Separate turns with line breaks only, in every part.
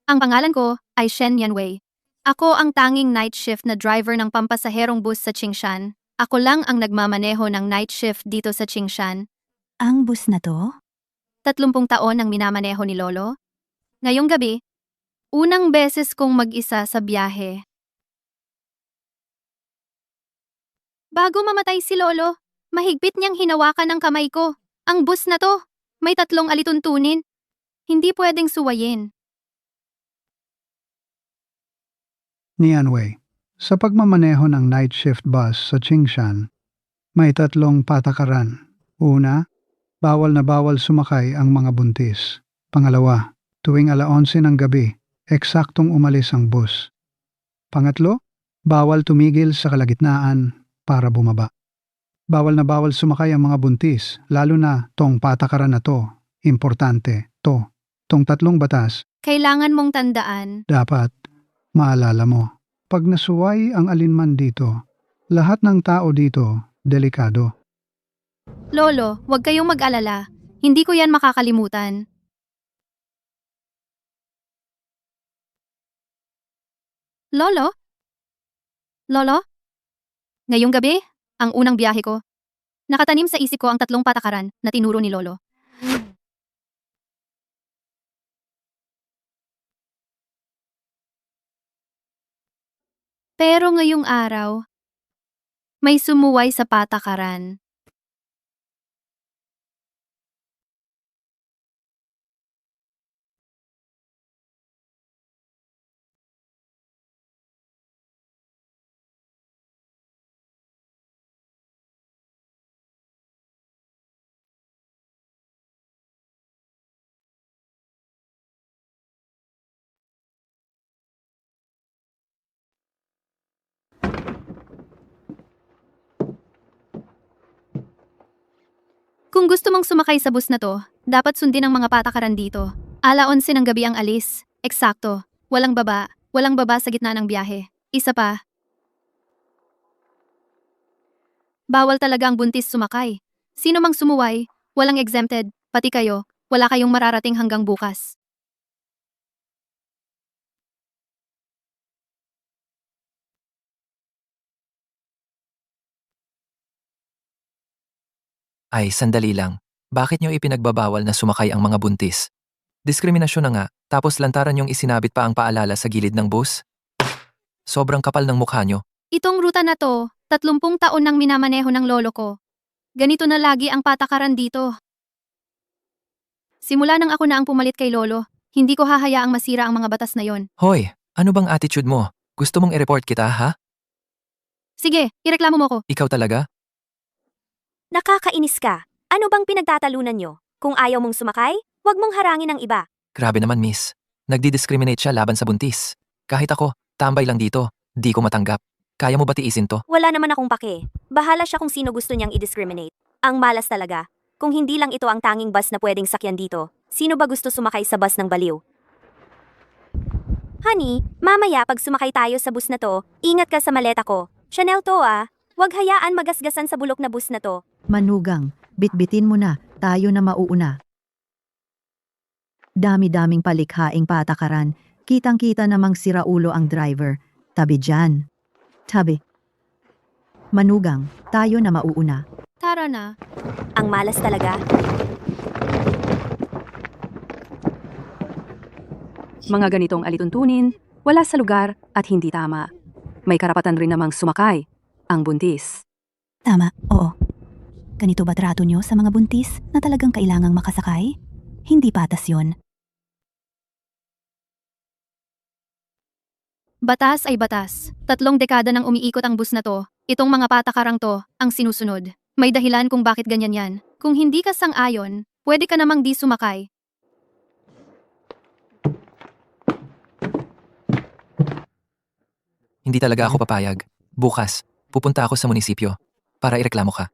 Ang pangalan ko ay Shen Yanwei. Ako ang tanging night shift na driver ng pampasaherong bus sa Qingshan. Ako lang ang nagmamaneho ng night shift dito sa Qingshan.
Ang bus na to?
30 taon ang minamaneho ni Lolo. Ngayong gabi, unang beses kong mag-isa sa biyahe. Bago mamatay si Lolo, mahigpit niyang hinawakan ang kamay ko. Ang bus na to, may 3 alituntunin. Hindi pwedeng suwayin.
Nianwei, sa pagmamaneho ng night shift bus sa Qingshan, may 3 patakaran. Una, bawal na bawal sumakay ang mga buntis. Pangalawa, tuwing 11 ng gabi, eksaktong umalis ang bus. Pangatlo, bawal tumigil sa kalagitnaan para bumaba. Bawal na bawal sumakay ang mga buntis, lalo na tong patakaran na to. Importante, to. Tong 3 batas,
Kailangan mong tandaan.
dapat maalala mo. Pag nasuway ang alinman dito, lahat ng tao dito, delikado.
Lolo, huwag kayong mag-alala. Hindi ko yan makakalimutan. Lolo? Lolo? Ngayong gabi, ang unang biyahe ko. Nakatanim sa isip ko ang 3 patakaran na tinuro ni Lolo. Pero ngayong araw, may sumuway sa patakaran. Kung gusto mong sumakay sa bus na to, dapat sundin ang mga patakaran dito. 11 ng gabi ang alis. Eksakto. Walang baba. Walang baba sa gitna ng biyahe. Isa pa. Bawal talaga ang buntis sumakay. Sino mang sumuway, walang exempted, pati kayo, wala kayong mararating hanggang bukas.
Ay, sandali lang. Bakit nyo ipinagbabawal na sumakay ang mga buntis? Diskriminasyon na nga, tapos lantaran yung isinabit pa ang paalala sa gilid ng bus? Sobrang kapal ng mukha nyo.
Itong ruta na to, 30 taon nang minamaneho ng lolo ko. Ganito na lagi ang patakaran dito. Simula nang ako na ang pumalit kay lolo, hindi ko hahayaang masira ang mga batas na yon.
Hoy, ano bang attitude mo? Gusto mong i-report kita, ha?
Sige, ireklamo mo ko.
Ikaw talaga?
Nakakainis ka. Ano bang pinagtatalunan nyo? Kung ayaw mong sumakay, huwag mong harangin ang iba.
Grabe naman, miss. Nagdi-discriminate siya laban sa buntis. Kahit ako, tambay lang dito. Di ko matanggap. Kaya mo ba tiisin to?
Wala naman akong pake. Bahala siya kung sino gusto niyang i-discriminate. Ang malas talaga. Kung hindi lang ito ang tanging bus na pwedeng sakyan dito, sino ba gusto sumakay sa bus ng baliw? Honey, mamaya pag sumakay tayo sa bus na to, ingat ka sa maleta ko. Chanel to ah. Huwag hayaan magasgasan sa bulok na bus na to.
Manugang, bitbitin mo na, tayo na mauuna. Dami-daming palikhaing patakaran, kitang-kita namang siraulo ang driver. Tabi dyan. Tabi. Manugang, tayo na mauuna.
Tara na.
Ang malas talaga.
Mga ganitong alituntunin, wala sa lugar at hindi tama. May karapatan rin namang sumakay, ang buntis.
Tama, oo. Ganito ba trato nyo sa mga buntis na talagang kailangang makasakay? Hindi patas yon.
Batas ay batas. 3 dekada nang umiikot ang bus na to. Itong mga patakarang to, ang sinusunod. May dahilan kung bakit ganyan yan. Kung hindi ka sang-ayon, pwede ka namang di sumakay.
Hindi talaga ako papayag. Bukas, pupunta ako sa munisipyo para ireklamo ka.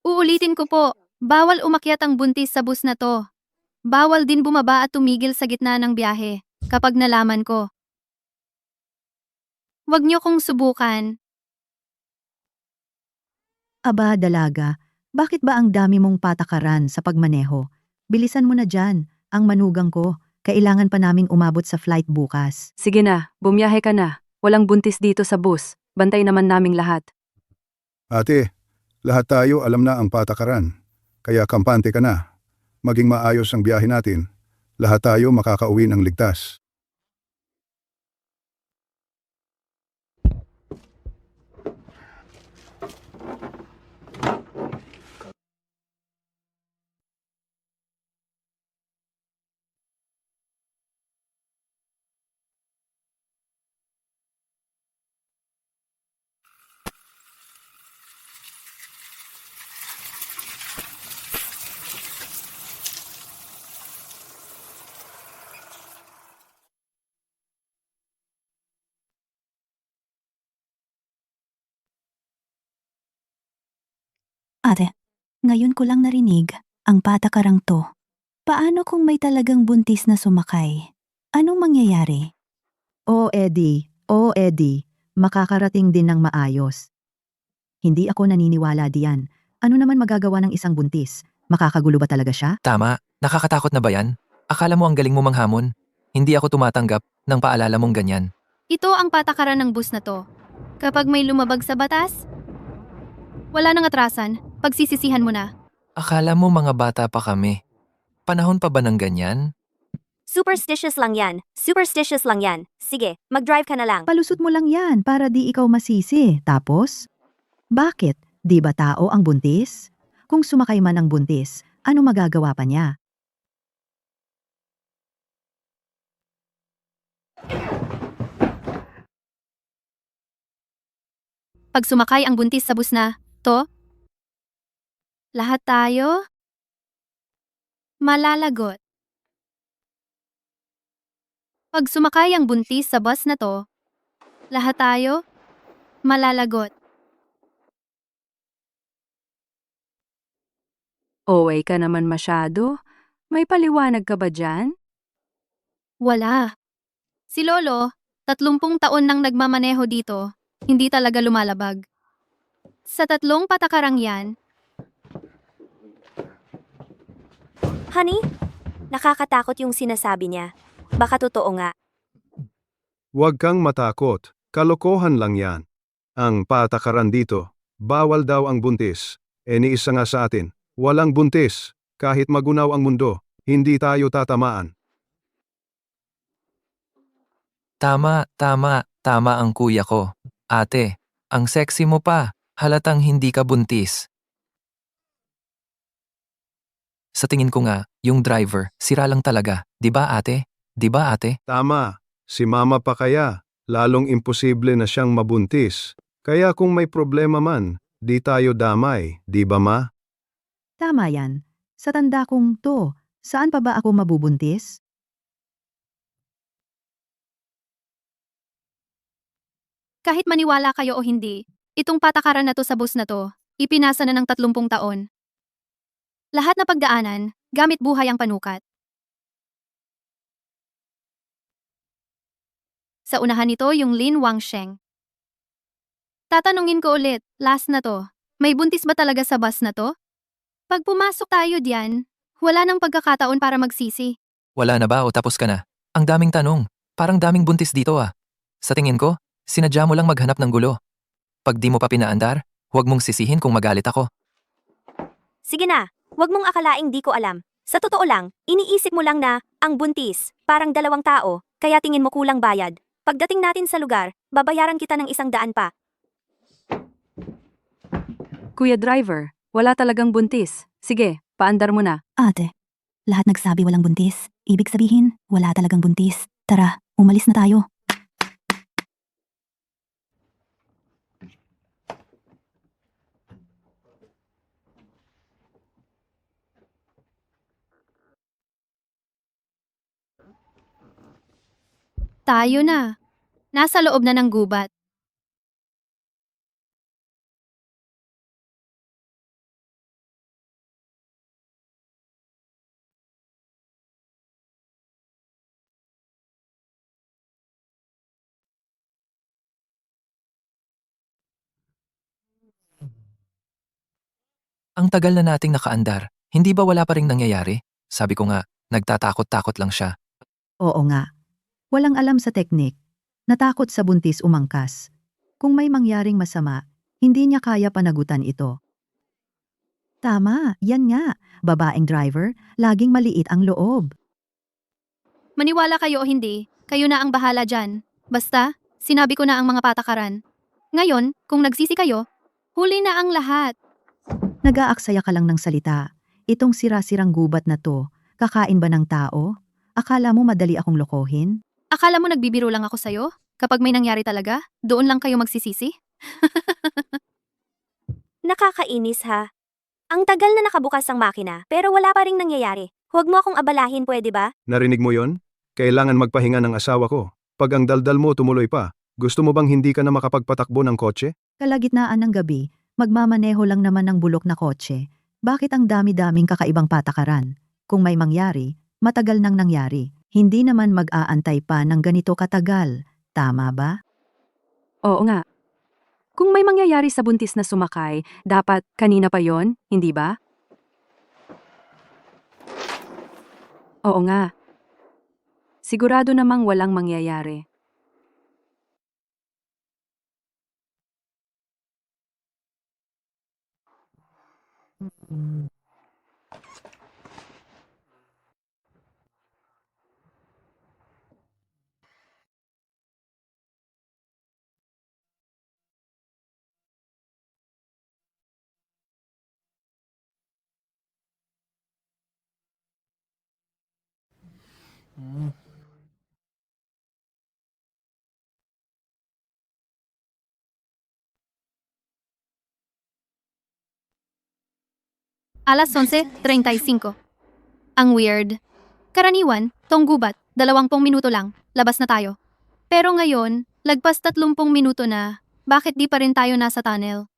Uulitin ko po, bawal umakyat ang buntis sa bus na to. Bawal din bumaba at tumigil sa gitna ng biyahe, kapag nalaman ko. Huwag niyo kong subukan.
Aba, dalaga, bakit ba ang dami mong patakaran sa pagmaneho? Bilisan mo na dyan, ang manugang ko. Kailangan pa naming umabot sa flight bukas.
Sige na, bumiyahe ka na. Walang buntis dito sa bus. Bantay naman naming lahat.
Ate, lahat tayo alam na ang patakaran. Kaya kampante ka na. Maging maayos ang biyahe natin. Lahat tayo makakauwi ng ligtas.
Ate, ngayon ko lang narinig ang patakarang to. Paano kung may talagang buntis na sumakay? Anong mangyayari?
Eddie, makakarating din ng maayos. Hindi ako naniniwala diyan. Ano naman magagawa ng isang buntis? Makakagulo ba talaga siya?
Tama, nakakatakot na ba yan? Akala mo ang galing mo manghamon? Hindi ako tumatanggap ng paalala mong ganyan.
Ito ang patakaran ng bus na to. Kapag may lumabag sa batas, wala nang atrasan, pagsisisihan mo na.
Akala mo mga bata pa kami. Panahon pa ba ng ganyan?
Superstitious lang yan. Superstitious lang yan. Sige, mag-drive ka na lang.
Palusot mo lang yan para di ikaw masisi. Tapos? Bakit? Di ba tao ang buntis? Kung sumakay man ang buntis, ano magagawa pa niya?
Pag sumakay ang buntis sa bus na to, lahat tayo malalagot. Pag sumakay ang buntis sa bus na to, lahat tayo malalagot.
OA ka naman masyado. May paliwanag ka ba dyan?
Wala. Si Lolo, 30 taon nang nagmamaneho dito, hindi talaga lumalabag. Sa 3 patakarang yan,
Honey, nakakatakot yung sinasabi niya. Baka totoo nga.
Huwag kang matakot. Kalokohan lang yan. Ang patakaran dito, bawal daw ang buntis. Ni isa nga sa atin, walang buntis. Kahit magunaw ang mundo, hindi tayo tatamaan.
Tama ang kuya ko. Ate, ang sexy mo pa. Halatang hindi ka buntis. Sa tingin ko nga, yung driver, sira lang talaga. Di ba ate? Di ba ate?
Tama, si mama pa kaya, lalong imposible na siyang mabuntis. Kaya kung may problema man, di tayo damay, di ba ma?
Tama yan. Sa tanda kong to, saan pa ba ako mabubuntis?
kahit maniwala kayo o hindi, itong patakaran na to sa bus na to, ipinasa na ng 30 taon. Lahat na pagdaanan, gamit buhay ang panukat. Sa unahan nito yung Lin Wangsheng. Tatanungin ko ulit, last na to, may buntis ba talaga sa bus na to? Pag pumasok tayo diyan, wala nang pagkakataon para magsisi.
Wala na ba o tapos ka na? Ang daming tanong. Parang daming buntis dito ah. Sa tingin ko, sinadya mo lang maghanap ng gulo. Pag di mo pa pinaandar, huwag mong sisihin kung magalit ako.
Sige na, wag mong akalaing di ko alam. Sa totoo lang, iniisip mo lang na, ang buntis, parang 2 tao, kaya tingin mo kulang bayad. Pagdating natin sa lugar, babayaran kita ng 100 pa.
Kuya driver, wala talagang buntis. Sige, paandar mo na.
Ate, lahat nagsabi walang buntis. Ibig sabihin, wala talagang buntis. Tara, umalis na tayo.
Tayo na. Nasa loob na ng gubat.
Ang tagal na nating nakaandar, hindi ba wala pa ring nangyayari? Sabi ko nga, nagtatakot-takot lang siya.
Oo nga. Walang alam sa teknik. Natakot sa buntis umangkas. Kung may mangyaring masama, hindi niya kaya panagutan ito. Tama, yan nga. Babaeng driver, laging maliit ang loob.
Maniwala kayo o hindi, kayo na ang bahala dyan. Basta, sinabi ko na ang mga patakaran. Ngayon, kung nagsisi kayo, huli na ang lahat.
Nag-aaksaya ka lang ng salita. Itong sira-sirang gubat na to, kakain ba ng tao? Akala mo madali akong lokohin?
Akala mo nagbibiro lang ako sa'yo? Kapag may nangyari talaga, doon lang kayo magsisisi?
Nakakainis ha. Ang tagal na nakabukas ang makina, pero wala pa ring nangyayari. Huwag mo akong abalahin, pwede ba?
Narinig mo yon? Kailangan magpahinga ng asawa ko. Pag ang daldal mo tumuloy pa, gusto mo bang hindi ka na makapagpatakbo ng kotse?
Kalagitnaan ng gabi, magmamaneho lang naman ng bulok na kotse. Bakit ang dami-daming kakaibang patakaran? Kung may mangyari, matagal nang nangyari. Hindi naman mag-aantay pa ng ganito katagal. Tama ba?
Oo nga. Kung may mangyayari sa buntis na sumakay, dapat kanina pa yon, hindi ba? Oo nga. Sigurado namang walang mangyayari.
Alas 11:35. Ang weird. Karaniwan, tong gubat, 20 minuto lang, labas na tayo. Pero ngayon, lagpas 30 minuto na, bakit di pa rin tayo nasa tunnel?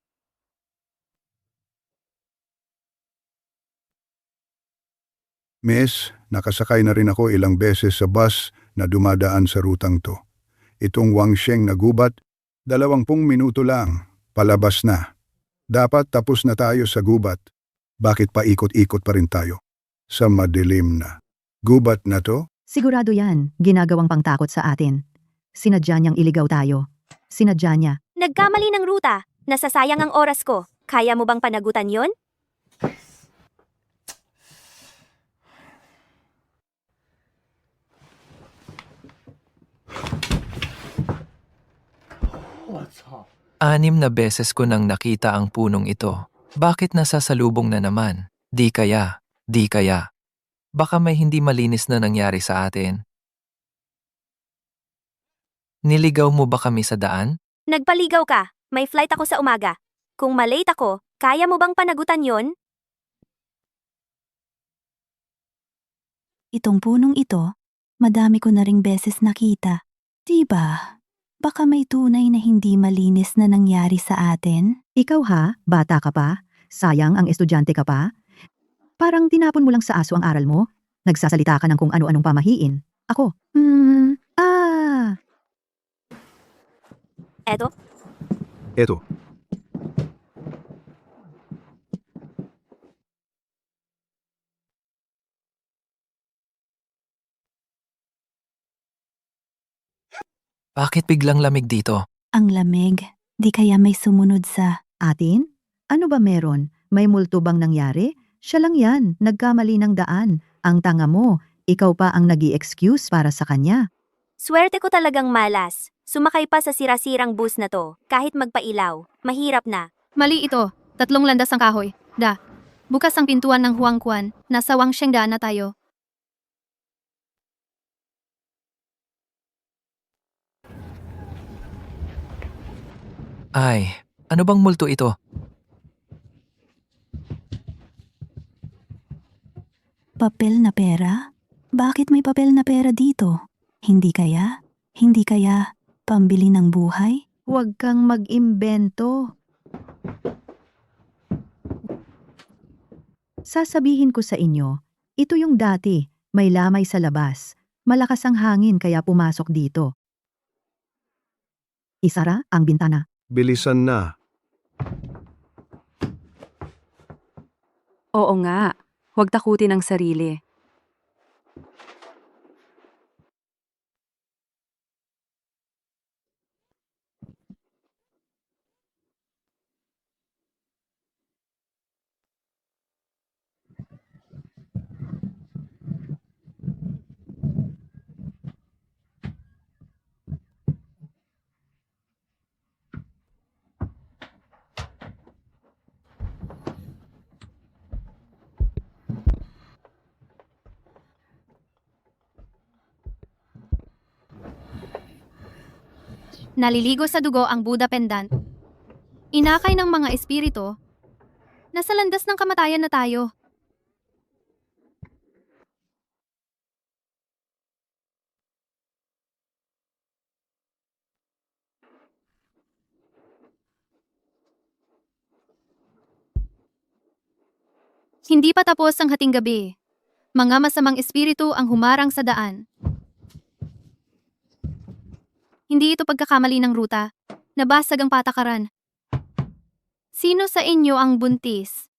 Miss, nakasakay na rin ako ilang beses sa bus na dumadaan sa rutang to. Itong Wangsheng na gubat, 20 minuto lang, palabas na. Dapat tapos na tayo sa gubat. Bakit pa ikot-ikot pa rin tayo? Sa madilim na. Gubat na to?
Sigurado yan, ginagawang pangtakot sa atin. Sinadya niyang iligaw tayo. Sinadya niya.
Nagkamali ng ruta. Nasasayang ang oras ko. Kaya mo bang panagutan yon?
Anim na beses ko nang nakita ang punong ito. Bakit nasasalubong na naman? Di kaya. Baka may hindi malinis na nangyari sa atin. Niligaw mo ba kami sa daan?
Nagpaligaw ka. May flight ako sa umaga. Kung malate ako, kaya mo bang panagutan yon?
Itong punong ito, madami ko na ring beses nakita. Diba? Baka may tunay na hindi malinis na nangyari sa atin?
Ikaw ha, bata ka pa? Sayang ang estudyante ka pa? Parang tinapon mo lang sa aso ang aral mo? Nagsasalita ka ng kung ano-anong pamahiin. Ako,
Eto,
Eto,
Bakit biglang lamig dito?
Ang lamig. Di kaya may sumunod sa...
atin? Ano ba meron? May multo bang nangyari? Siya lang yan, nagkamali ng daan. Ang tanga mo, ikaw pa ang nag-i-excuse para sa kanya.
swerte ko talagang malas. Sumakay pa sa sirasirang bus na to, kahit magpailaw. Mahirap na.
Mali ito, 3 landas ang kahoy. Bukas ang pintuan ng Huangquan, nasa Wangsheng daan na tayo.
Ay, ano bang multo ito?
Papel na pera? Bakit may papel na pera dito? Hindi kaya? Pambili ng buhay?
Huwag kang mag-imbento. Sasabihin ko sa inyo, ito yung dati, may lamay sa labas. Malakas ang hangin kaya pumasok dito. Isara ang bintana.
bilisan na.
Oo nga, huwag takutin ang sarili.
Naliligo sa dugo ang Buddha pendant. Inakay ng mga espiritu. Nasa landas ng kamatayan na tayo. Hindi pa tapos ang hating gabi. Mga masamang espiritu ang humarang sa daan. Hindi ito pagkakamali ng ruta. Nabasag ang patakaran. Sino sa inyo ang buntis?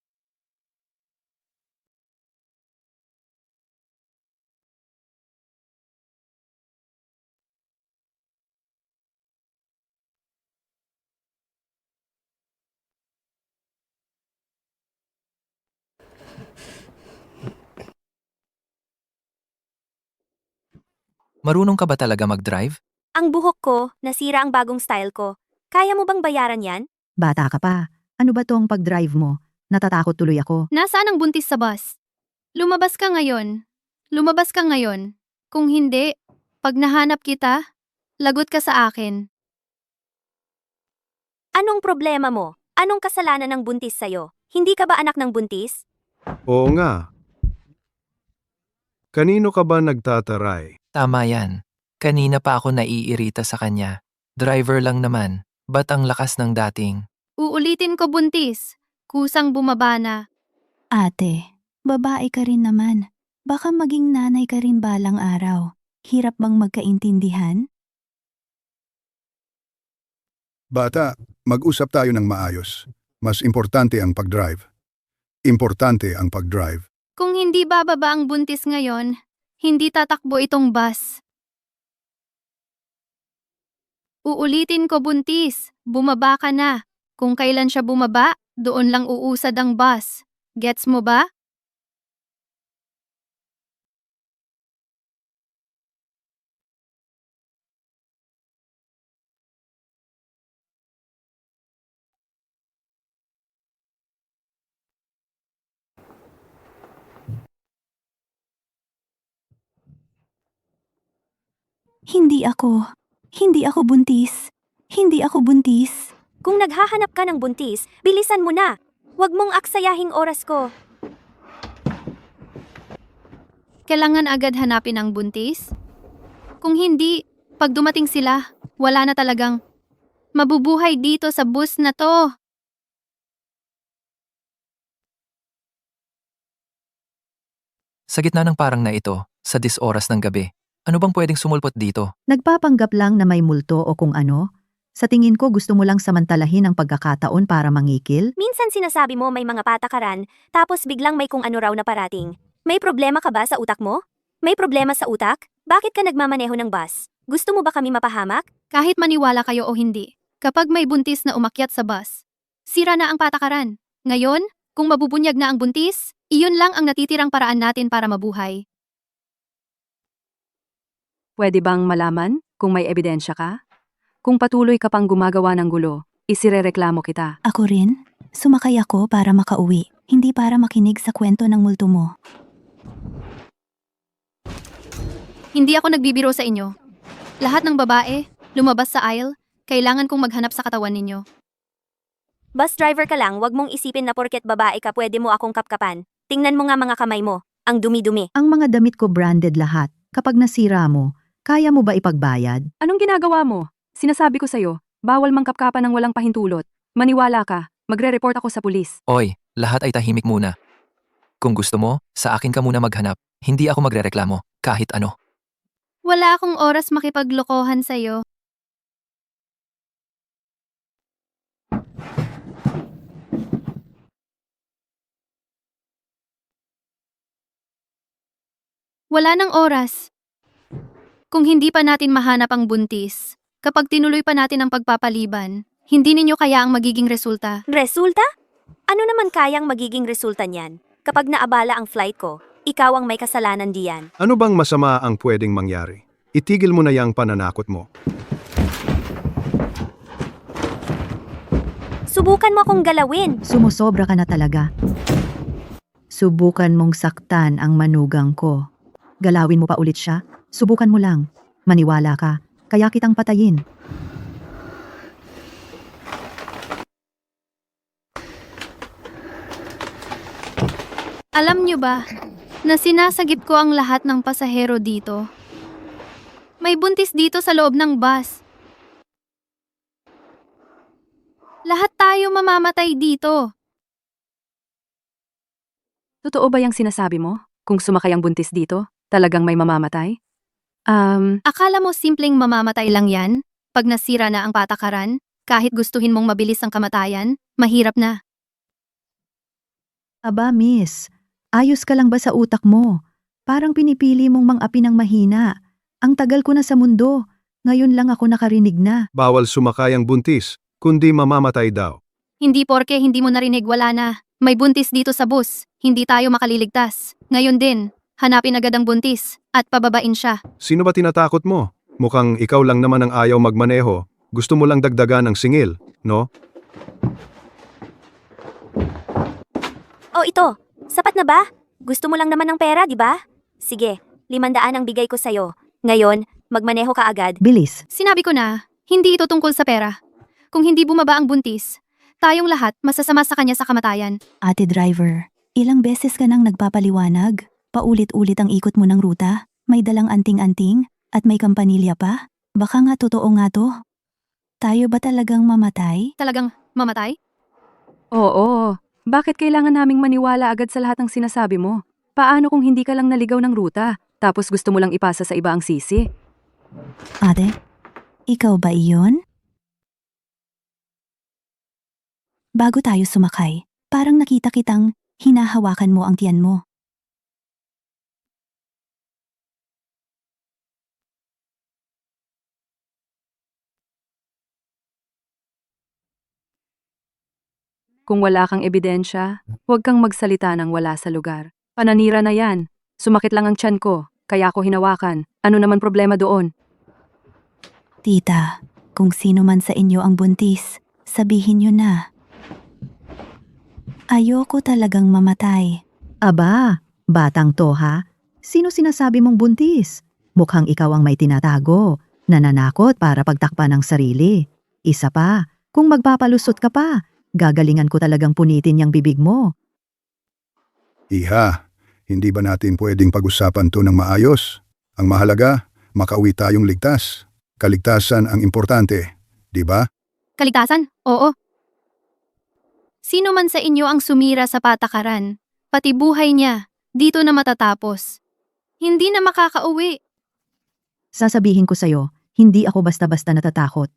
Marunong ka ba talaga mag-drive?
Ang buhok ko, nasira ang bagong style ko. Kaya mo bang bayaran yan?
Bata ka pa. Ano ba tong pag-drive mo? Natatakot tuloy ako.
Nasaan ang buntis sa bus? Lumabas ka ngayon. Lumabas ka ngayon. Kung hindi, pag nahanap kita, lagot ka sa akin.
Anong problema mo? Anong kasalanan ng buntis sa'yo? Hindi ka ba anak ng buntis?
Oo nga. Kanino ka ba nagtataray?
Tama yan. Kanina pa ako naiirita sa kanya. Driver lang naman. Ba't ang lakas ng dating?
Uulitin ko buntis. Kusang bumaba na.
Ate, babae ka rin naman. Baka maging nanay ka rin balang araw. Hirap bang magkaintindihan?
Bata, mag-usap tayo ng maayos. Mas importante ang pag-drive. Importante ang pag-drive.
Kung hindi bababa ang buntis ngayon, hindi tatakbo itong bus. Uulitin ko buntis. Bumaba ka na. Kung kailan siya bumaba, doon lang uusad ang bus. Gets mo ba?
Hindi ako. Hindi ako buntis. Hindi ako buntis.
Kung naghahanap ka ng buntis, bilisan mo na. Huwag mong aksayahing oras ko.
Kailangan agad hanapin ang buntis? Kung hindi, pag dumating sila, wala na talagang mabubuhay dito sa bus na to.
Sa gitna ng parang na ito, sa 10 oras ng gabi, ano bang pwedeng sumulpot dito?
Nagpapanggap lang na may multo o kung ano? Sa tingin ko gusto mo lang samantalahin ang pagkakataon para mangikil?
Minsan sinasabi mo may mga patakaran, tapos biglang may kung ano raw na parating. May problema ka ba sa utak mo? May problema sa utak? Bakit ka nagmamaneho ng bus? Gusto mo ba kami mapahamak?
Kahit maniwala kayo o hindi, kapag may buntis na umakyat sa bus, sira na ang patakaran. Ngayon, kung mabubunyag na ang buntis, iyon lang ang natitirang paraan natin para mabuhay.
Pwede bang malaman kung may ebidensya ka? Kung patuloy ka pang gumagawa ng gulo, isirereklamo kita.
Ako rin? Sumakay ako para makauwi, hindi para makinig sa kwento ng multo mo.
Hindi ako nagbibiro sa inyo. Lahat ng babae, lumabas sa aisle, kailangan kong maghanap sa katawan ninyo.
Bus driver ka lang, wag mong isipin na porket babae ka pwede mo akong kapkapan. Tingnan mo nga mga kamay mo, ang dumi-dumi.
Ang mga damit ko branded lahat. Kapag nasira mo, kaya mo ba ipagbayad?
Anong ginagawa mo? Sinasabi ko sa'yo, bawal mangkapkapan ng walang pahintulot. Maniwala ka, magre-report ako sa pulis.
Oy, lahat ay tahimik muna. Kung gusto mo, sa akin ka muna maghanap. Hindi ako magrereklamo, kahit ano.
Wala akong oras makipaglokohan sa'yo. Wala nang oras. Kung hindi pa natin mahanap ang buntis, kapag tinuloy pa natin ang pagpapaliban, hindi ninyo kaya ang magiging resulta.
Resulta? Ano naman kayang magiging resulta niyan? Kapag naabala ang flight ko, ikaw ang may kasalanan diyan.
Ano bang masama ang pwedeng mangyari? Itigil mo na yang pananakot mo.
Subukan mo akong galawin.
Sumusobra ka na talaga. Subukan mong saktan ang manugang ko. Galawin mo pa ulit siya? Subukan mo lang. Maniwala ka. Kaya kitang patayin.
Alam nyo ba na sinasagip ko ang lahat ng pasahero dito? May buntis dito sa loob ng bus. Lahat tayo mamamatay dito.
Totoo ba yung sinasabi mo? Kung sumakay ang buntis dito, talagang may mamamatay?
Akala mo simpleng mamamatay lang yan? Pag nasira na ang patakaran, kahit gustuhin mong mabilis ang kamatayan, mahirap na.
Aba, miss. Ayos ka lang ba sa utak mo? Parang pinipili mong mang-api ng mahina. Ang tagal ko na sa mundo. Ngayon lang ako nakarinig na.
Bawal sumakay ang buntis, kundi mamamatay daw.
Hindi porke hindi mo narinig, wala na. May buntis dito sa bus, hindi tayo makaliligtas. Ngayon din, hanapin agad ang buntis at pababain siya.
Sino ba tinatakot mo? Mukhang ikaw lang naman ang ayaw magmaneho. Gusto mo lang dagdagan ng singil, no?
O ito, sapat na ba? Gusto mo lang naman ng pera, di ba? Sige, 500 ang bigay ko sa'yo. Ngayon, magmaneho ka agad.
Bilis.
Sinabi ko na, hindi ito tungkol sa pera. Kung hindi bumaba ang buntis, tayong lahat masasama sa kanya sa kamatayan.
Ate driver, ilang beses ka nang nagpapaliwanag? Paulit-ulit ang ikot mo ng ruta? May dalang anting-anting? At may kampanilya pa? Baka nga totoo nga to. Tayo ba talagang mamatay?
Talagang mamatay?
Oo. Bakit kailangan naming maniwala agad sa lahat ng sinasabi mo? Paano kung hindi ka lang naligaw ng ruta, tapos gusto mo lang ipasa sa iba ang sisi?
Ate, ikaw ba iyon? Bago tayo sumakay, parang nakita kitang hinahawakan mo ang tiyan mo.
Kung wala kang ebidensya, huwag kang magsalita ng wala sa lugar. Pananira na yan. Sumakit lang ang tiyan ko, kaya ako hinawakan. Ano naman problema doon?
Tita, kung sino man sa inyo ang buntis, sabihin niyo na. Ayoko talagang mamatay.
Aba, batang to ha? Sino sinasabi mong buntis? Mukhang ikaw ang may tinatago. Nananakot para pagtakpan ng sarili. Isa pa, kung magpapalusot ka pa, gagalingan ko talagang punitin yung bibig mo.
Iha, hindi ba natin pwedeng pag-usapan to ng maayos? Ang mahalaga, makauwi tayong ligtas. Kaligtasan ang importante, di ba?
Kaligtasan? Oo. Sino man sa inyo ang sumira sa patakaran, pati buhay niya, dito na matatapos. Hindi na makakauwi.
Sasabihin ko sa'yo, hindi ako basta-basta natatakot.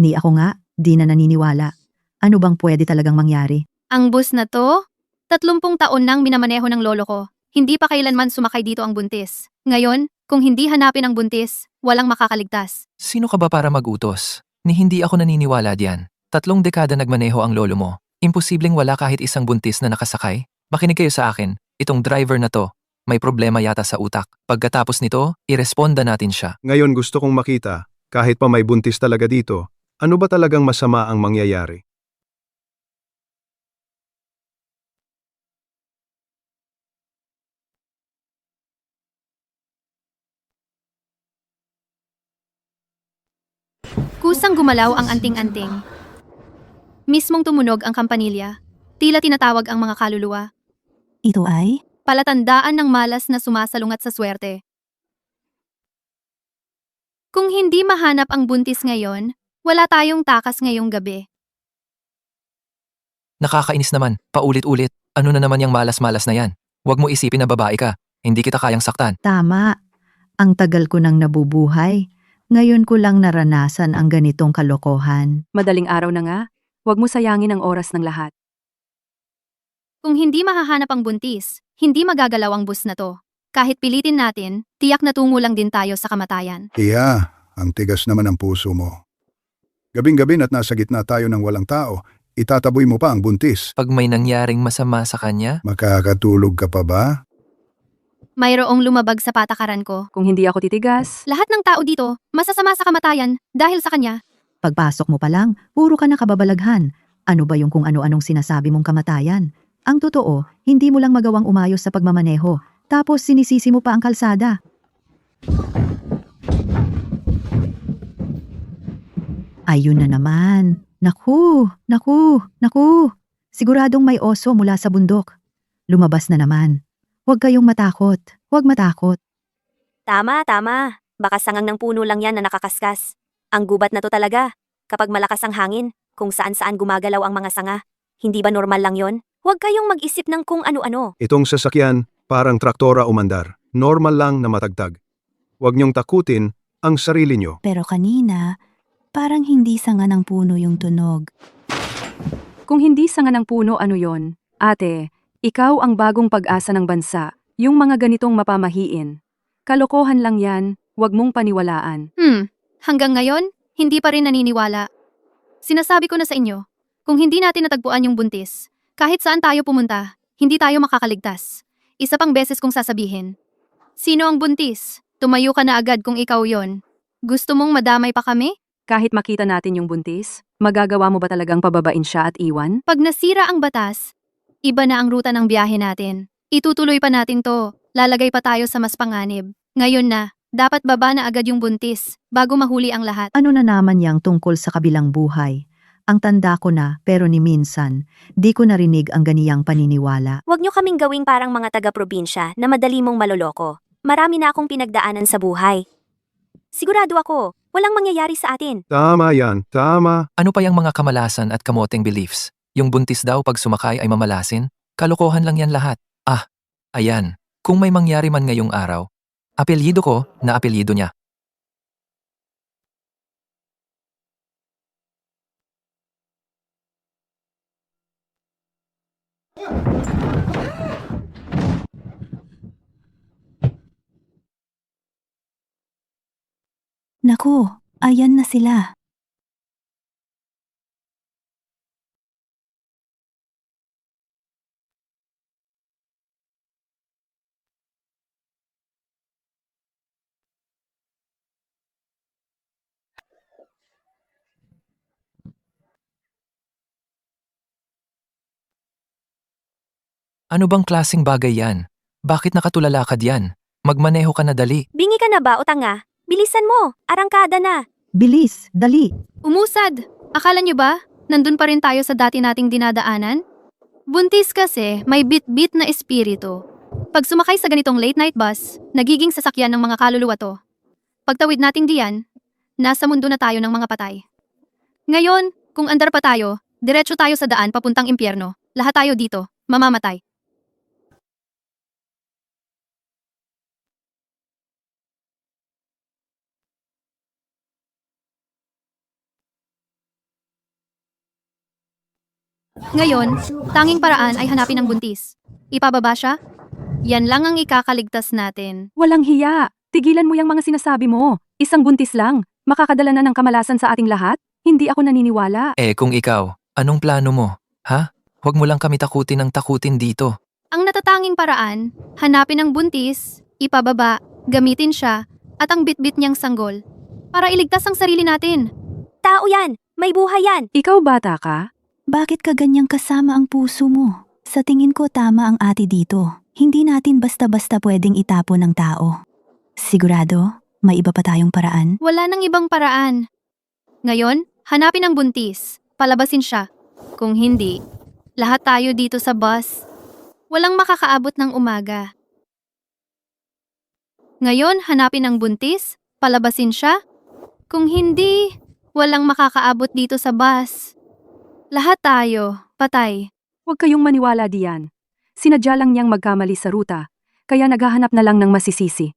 Ni ako nga, di na naniniwala. Ano bang pwede talagang mangyari?
Ang bus na to, 30 taon nang minamaneho ng lolo ko. Hindi pa kailanman sumakay dito ang buntis. Ngayon, kung hindi hanapin ang buntis, walang makakaligtas.
Sino ka ba para magutos? Ni hindi ako naniniwala diyan. 3 dekada nagmaneho ang lolo mo. Imposibleng wala kahit isang buntis na nakasakay. Makinig kayo sa akin. Itong driver na to, may problema yata sa utak. Pagkatapos nito, iresponda natin siya.
Ngayon gusto kong makita, kahit pa may buntis talaga dito, ano ba talagang masama ang mangyayari?
Kusang gumalaw ang anting-anting. Mismong tumunog ang kampanilya. Tila tinatawag ang mga kaluluwa.
Ito ay?
Palatandaan ng malas na sumasalungat sa swerte. Kung hindi mahanap ang buntis ngayon, wala tayong takas ngayong gabi.
Nakakainis naman, paulit-ulit. Ano na naman yung malas-malas na yan? Huwag mo isipin na babae ka. Hindi kita kayang saktan.
Tama. Ang tagal ko nang nabubuhay. Ngayon ko lang naranasan ang ganitong kalokohan.
Madaling araw na nga, huwag mo sayangin ang oras ng lahat.
Kung hindi mahahanap ang buntis, hindi magagalaw ang bus na to. Kahit pilitin natin, tiyak na tungo lang din tayo sa kamatayan.
Iya, ang tigas naman ng puso mo. Gabing-gabi at nasa gitna tayo ng walang tao, itataboy mo pa ang buntis.
Pag may nangyaring masama sa kanya,
Makakatulog ka pa ba?
Mayroong lumabag sa patakaran ko.
Kung hindi ako titigas,
Lahat ng tao dito, masasama sa kamatayan dahil sa kanya.
Pagpasok mo pa lang, puro ka na kababalaghan. Ano ba yung kung ano-anong sinasabi mong kamatayan? Ang totoo, hindi mo lang magawang umayos sa pagmamaneho, tapos sinisisi mo pa ang kalsada. Ayun na naman. Naku, naku, naku. Siguradong may oso mula sa bundok. Lumabas na naman. Huwag kayong matakot. Huwag matakot.
Tama, tama. Baka sangang ng puno lang yan na nakakaskas. Ang gubat na to talaga. Kapag malakas ang hangin, kung saan-saan gumagalaw ang mga sanga. Hindi ba normal lang yon? Huwag kayong mag-isip ng kung ano-ano.
Itong sasakyan, parang traktora umandar. Normal lang na matagtag. Huwag niyong takutin ang sarili niyo.
Pero kanina, parang hindi sanga ng puno yung tunog.
kung hindi sanga ng puno ano yon? Ate, ikaw ang bagong pag-asa ng bansa, yung mga ganitong mapamahiin. Kalokohan lang yan, wag mong paniwalaan.
Hanggang ngayon, hindi pa rin naniniwala. Sinasabi ko na sa inyo, kung hindi natin natagpuan yung buntis, kahit saan tayo pumunta, hindi tayo makakaligtas. Isa pang beses kong sasabihin. Sino ang buntis? Tumayo ka na agad kung ikaw yon. Gusto mong madamay pa kami?
Kahit makita natin yung buntis, magagawa mo ba talagang pababain siya at iwan?
Pag nasira ang batas, iba na ang ruta ng biyahe natin. Itutuloy pa natin to. Lalagay pa tayo sa mas panganib. Ngayon na, dapat baba na agad yung buntis bago mahuli ang lahat.
Ano na naman yang tungkol sa kabilang buhay? Ang tanda ko na, pero ni minsan, di ko narinig ang ganiyang paniniwala.
Huwag nyo kaming gawing parang mga taga-probinsya na madali mong maloloko. Marami na akong pinagdaanan sa buhay. Sigurado ako, walang mangyayari sa atin.
Tama yan, tama.
ano pa yung mga kamalasan at kamoteng beliefs? Yung buntis daw pag sumakay ay mamalasin? Kalokohan lang yan lahat. Ayan. Kung may mangyari man ngayong araw, apelyido ko na apelyido niya.
Naku, ayan na sila.
Ano bang klaseng bagay yan? Bakit nakatulalakad yan? Magmaneho ka na dali.
Bingi ka na ba o tanga? Bilisan mo, arangkada na.
Bilis, dali.
Umusad! Akala nyo ba, nandun pa rin tayo sa dati nating dinadaanan? Buntis kasi, may bit-bit na espiritu. Pag sumakay sa ganitong late night bus, nagiging sasakyan ng mga kaluluwa to. Pagtawid nating diyan, nasa mundo na tayo ng mga patay. Ngayon, kung andar pa tayo, diretso tayo sa daan papuntang impyerno. Lahat tayo dito, mamamatay. Ngayon, tanging paraan ay hanapin ang buntis. Ipababa siya? Yan lang ang ikakaligtas natin.
Walang hiya. Tigilan mo yung mga sinasabi mo. Isang buntis lang. Makakadala na ng kamalasan sa ating lahat? Hindi ako naniniwala.
Kung ikaw, anong plano mo? Ha? Huwag mo lang kami takutin ng takutin dito.
Ang natatanging paraan, hanapin ang buntis, ipababa, gamitin siya, at ang bitbit niyang sanggol. Para iligtas ang sarili natin.
Tao yan, may buhay yan.
Ikaw bata ka?
Bakit ka ganyang kasama ang puso mo? Sa tingin ko tama ang ate dito. Hindi natin basta-basta pwedeng itapon ng tao. Sigurado, may iba pa tayong paraan?
Wala nang ibang paraan. Ngayon, hanapin ang buntis, palabasin siya. Kung hindi, lahat tayo dito sa bus. Walang makakaabot ng umaga. Ngayon, hanapin ang buntis, palabasin siya. Kung hindi, walang makakaabot dito sa bus. Lahat tayo, patay.
Huwag kayong maniwala diyan. Sinadya lang niyang magkamali sa ruta, kaya naghahanap na lang ng masisisi.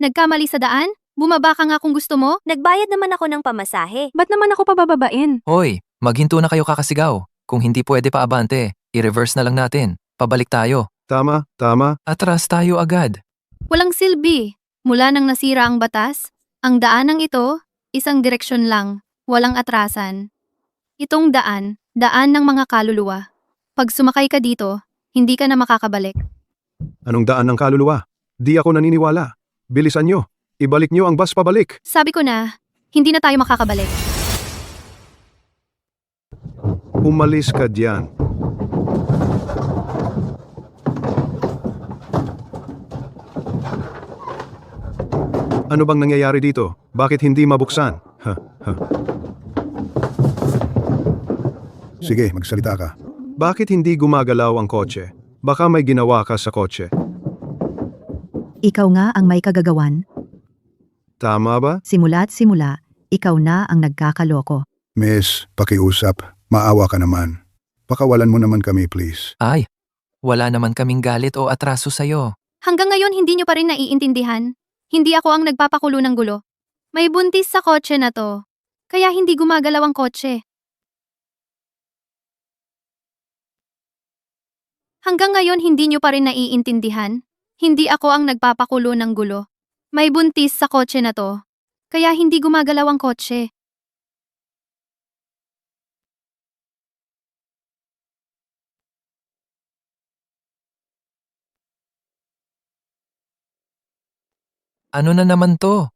Nagkamali sa daan? Bumaba ka nga kung gusto mo?
Nagbayad naman ako ng pamasahe.
Ba't naman ako pabababain?
Hoy, maghinto na kayo kakasigaw. Kung hindi pwede pa abante, i-reverse na lang natin. Pabalik tayo.
Tama, tama.
Atras tayo agad.
Walang silbi. Mula nang nasira ang batas, ang daanang ito, isang direksyon lang, walang atrasan. Itong daan ng mga kaluluwa. Pag sumakay ka dito, hindi ka na makakabalik.
Anong daan ng kaluluwa? Di ako naniniwala. Bilisan nyo. Ibalik nyo ang bus pabalik.
Sabi ko na, hindi na tayo makakabalik.
Umalis ka diyan. Ano bang nangyayari dito? Bakit hindi mabuksan?
Sige, magsalita ka.
Bakit hindi gumagalaw ang kotse? Baka may ginawa ka sa kotse.
Ikaw nga ang may kagagawan.
Tama ba?
Simula't simula, ikaw na ang nagkakaloko.
Miss, pakiusap. Maawa ka naman. Pakawalan mo naman kami, please.
Ay, wala naman kaming galit o atraso sa'yo.
Hanggang ngayon hindi nyo pa rin naiintindihan. Hindi ako ang nagpapakulo ng gulo. May buntis sa kotse na to. Kaya hindi gumagalaw ang kotse. Hanggang ngayon hindi nyo pa rin naiintindihan. Hindi ako ang nagpapakulo ng gulo. May buntis sa kotse na to. Kaya hindi gumagalaw ang kotse.
Ano na naman to?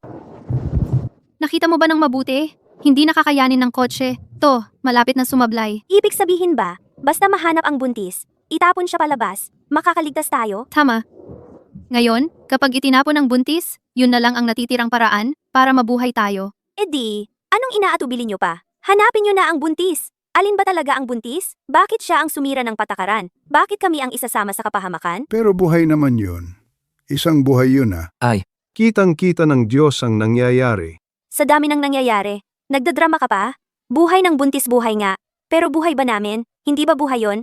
Nakita mo ba ng mabuti? Hindi nakakayanin ng kotse. To, malapit na sumablay.
Ibig sabihin ba, basta mahanap ang buntis, itapon siya palabas, makakaligtas tayo?
Tama. Ngayon, kapag itinapon ang buntis, yun na lang ang natitirang paraan para mabuhay tayo.
E di, anong inaatubili nyo pa? Hanapin nyo na ang buntis. Alin ba talaga ang buntis? Bakit siya ang sumira ng patakaran? Bakit kami ang isasama sa kapahamakan?
Pero buhay naman yun. Isang buhay yun ah.
Ay,
Kitang-kita ng Diyos ang nangyayari.
Sa dami ng nangyayari, nagdadrama ka pa? Buhay ng buntis buhay nga. Pero buhay ba namin? Hindi ba buhay yon?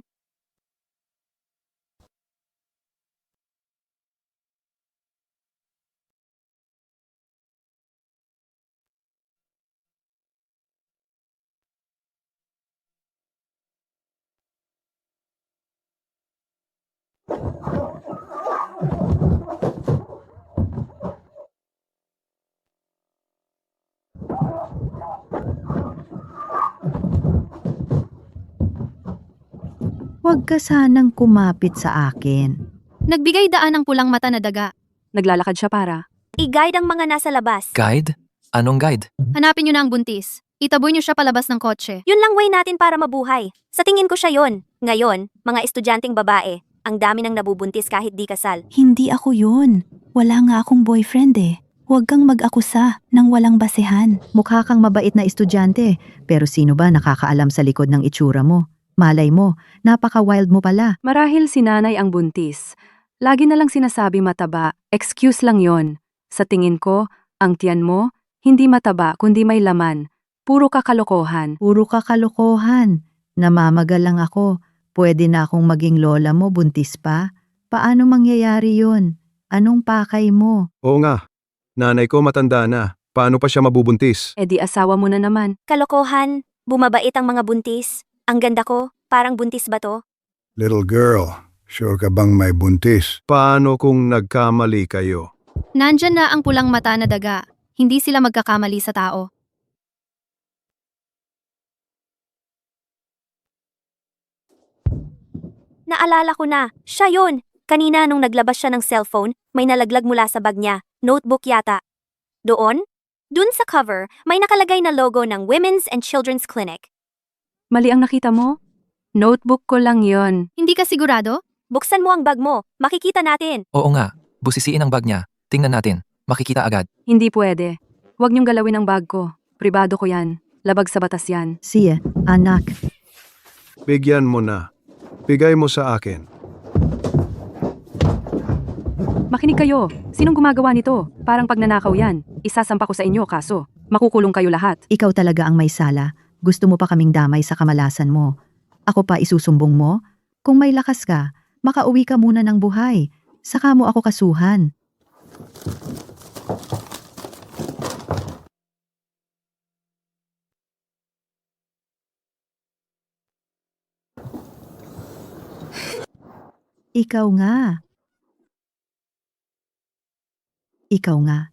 Huwag ka sanang kumapit sa akin.
Nagbigay daan ang pulang mata na daga.
Naglalakad siya para.
I-guide ang mga nasa labas.
guide? Anong guide?
Hanapin nyo na ang buntis. Itaboy nyo siya palabas ng kotse.
Yun lang way natin para mabuhay. Sa tingin ko siya yon. Ngayon, mga estudyanteng babae, ang dami nang nabubuntis kahit di kasal.
Hindi ako yun. Wala nga akong boyfriend eh. Huwag kang mag-akusa ng walang basehan.
Mukha kang mabait na estudyante, pero sino ba nakakaalam sa likod ng itsura mo? Malay mo, napaka-wild mo pala.
Marahil si nanay ang buntis. Lagi na lang sinasabi mataba, excuse lang yon. Sa tingin ko, ang tiyan mo, hindi mataba kundi may laman. Puro kakalokohan.
Puro ka kalokohan. Namamagal lang ako. Pwede na akong maging lola mo, buntis pa? Paano mangyayari yun? Anong pakay mo?
Oo nga. Nanay ko matanda na. Paano pa siya mabubuntis?
E di asawa mo na naman.
Kalokohan, bumabait ang mga buntis. Ang ganda ko, parang buntis ba to?
Little girl, sure ka bang may buntis?
Paano kung nagkamali kayo?
Nandyan na ang pulang mata na daga. Hindi sila magkakamali sa tao.
Naalala ko na, siya yon. Kanina nung naglabas siya ng cellphone, may nalaglag mula sa bag niya, notebook yata. Doon? Dun sa cover, may nakalagay na logo ng Women's and Children's Clinic.
Mali ang nakita mo? Notebook ko lang yon.
Hindi ka sigurado?
Buksan mo ang bag mo, makikita natin.
Oo nga, busisiin ang bag niya. Tingnan natin, makikita agad.
Hindi pwede. Huwag niyong galawin ang bag ko. Pribado ko yan. Labag sa batas yan.
Siya, anak.
Bigyan mo na. Bigay mo sa akin.
Makinig kayo. Sinong gumagawa nito? Parang pagnanakaw yan. Isasampa ko sa inyo kaso. Makukulong kayo lahat.
Ikaw talaga ang may sala. Gusto mo pa kaming damay sa kamalasan mo. Ako pa isusumbong mo? Kung may lakas ka, makauwi ka muna ng buhay. Saka mo ako kasuhan. Ikaw nga. Ikaw nga.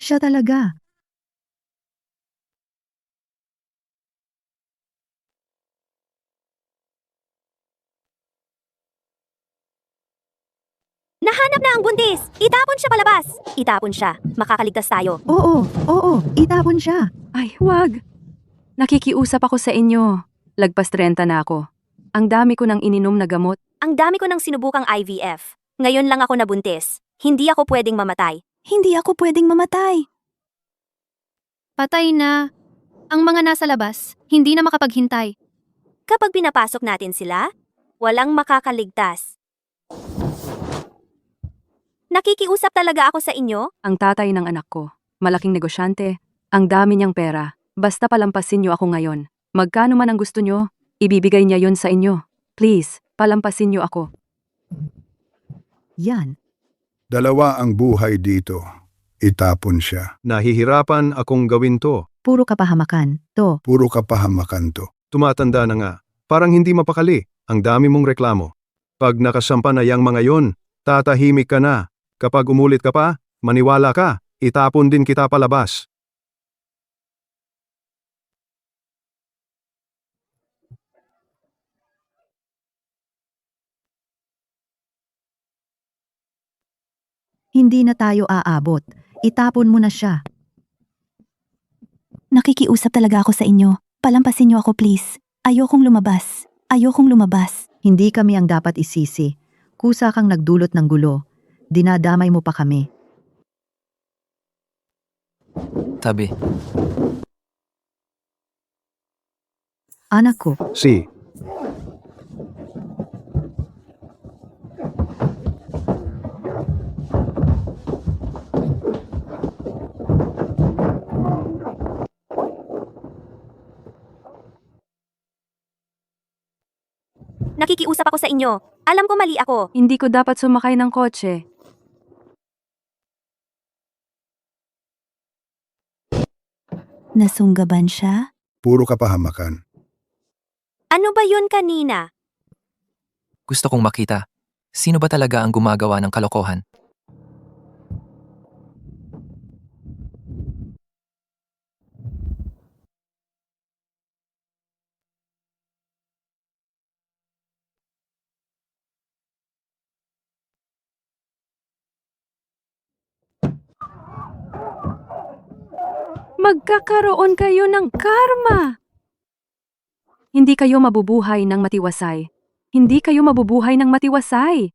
Siya talaga.
Nahanap na ang buntis! Itapon siya palabas! Itapon siya. Makakaligtas tayo.
Oo, itapon siya.
Ay, wag. Nakikiusap ako sa inyo. Lagpas 30 na ako. Ang dami ko nang ininom na gamot.
Ang dami ko nang sinubukang IVF. Ngayon lang ako nabuntis. Hindi ako pwedeng mamatay.
Hindi ako pwedeng mamatay.
Patay na. Ang mga nasa labas, hindi na makapaghintay.
Kapag pinapasok natin sila, walang makakaligtas. Nakikiusap talaga ako sa inyo?
Ang tatay ng anak ko. Malaking negosyante. Ang dami niyang pera. Basta palampasin niyo ako ngayon. Magkano man ang gusto niyo, ibibigay niya yon sa inyo. Please, palampasin niyo ako.
Yan.
Dalawa ang buhay dito. Itapon siya.
Nahihirapan akong gawin to.
Puro kapahamakan. To.
Puro kapahamakan to.
Tumatanda na nga. Parang hindi mapakali. Ang dami mong reklamo. Pag nakasampa na yang mga yon, tatahimik ka na. Kapag umulit ka pa, maniwala ka. Itapon din kita palabas.
Hindi na tayo aabot. Itapon mo na siya.
Nakikiusap talaga ako sa inyo. Palampasin niyo ako please. Ayokong lumabas. Ayokong lumabas.
Hindi kami ang dapat isisi. Kusa kang nagdulot ng gulo. Dinadamay mo pa kami.
Tabi.
Anak ko,
Si.
Nakikiusap ako sa inyo. Alam ko mali ako.
Hindi ko dapat sumakay ng kotse.
Nasunggaban siya?
Puro kapahamakan.
Ano ba yun kanina?
Gusto kong makita. Sino ba talaga ang gumagawa ng kalokohan?
Magkakaroon kayo ng karma. Hindi kayo mabubuhay ng matiwasay. Hindi kayo mabubuhay ng matiwasay.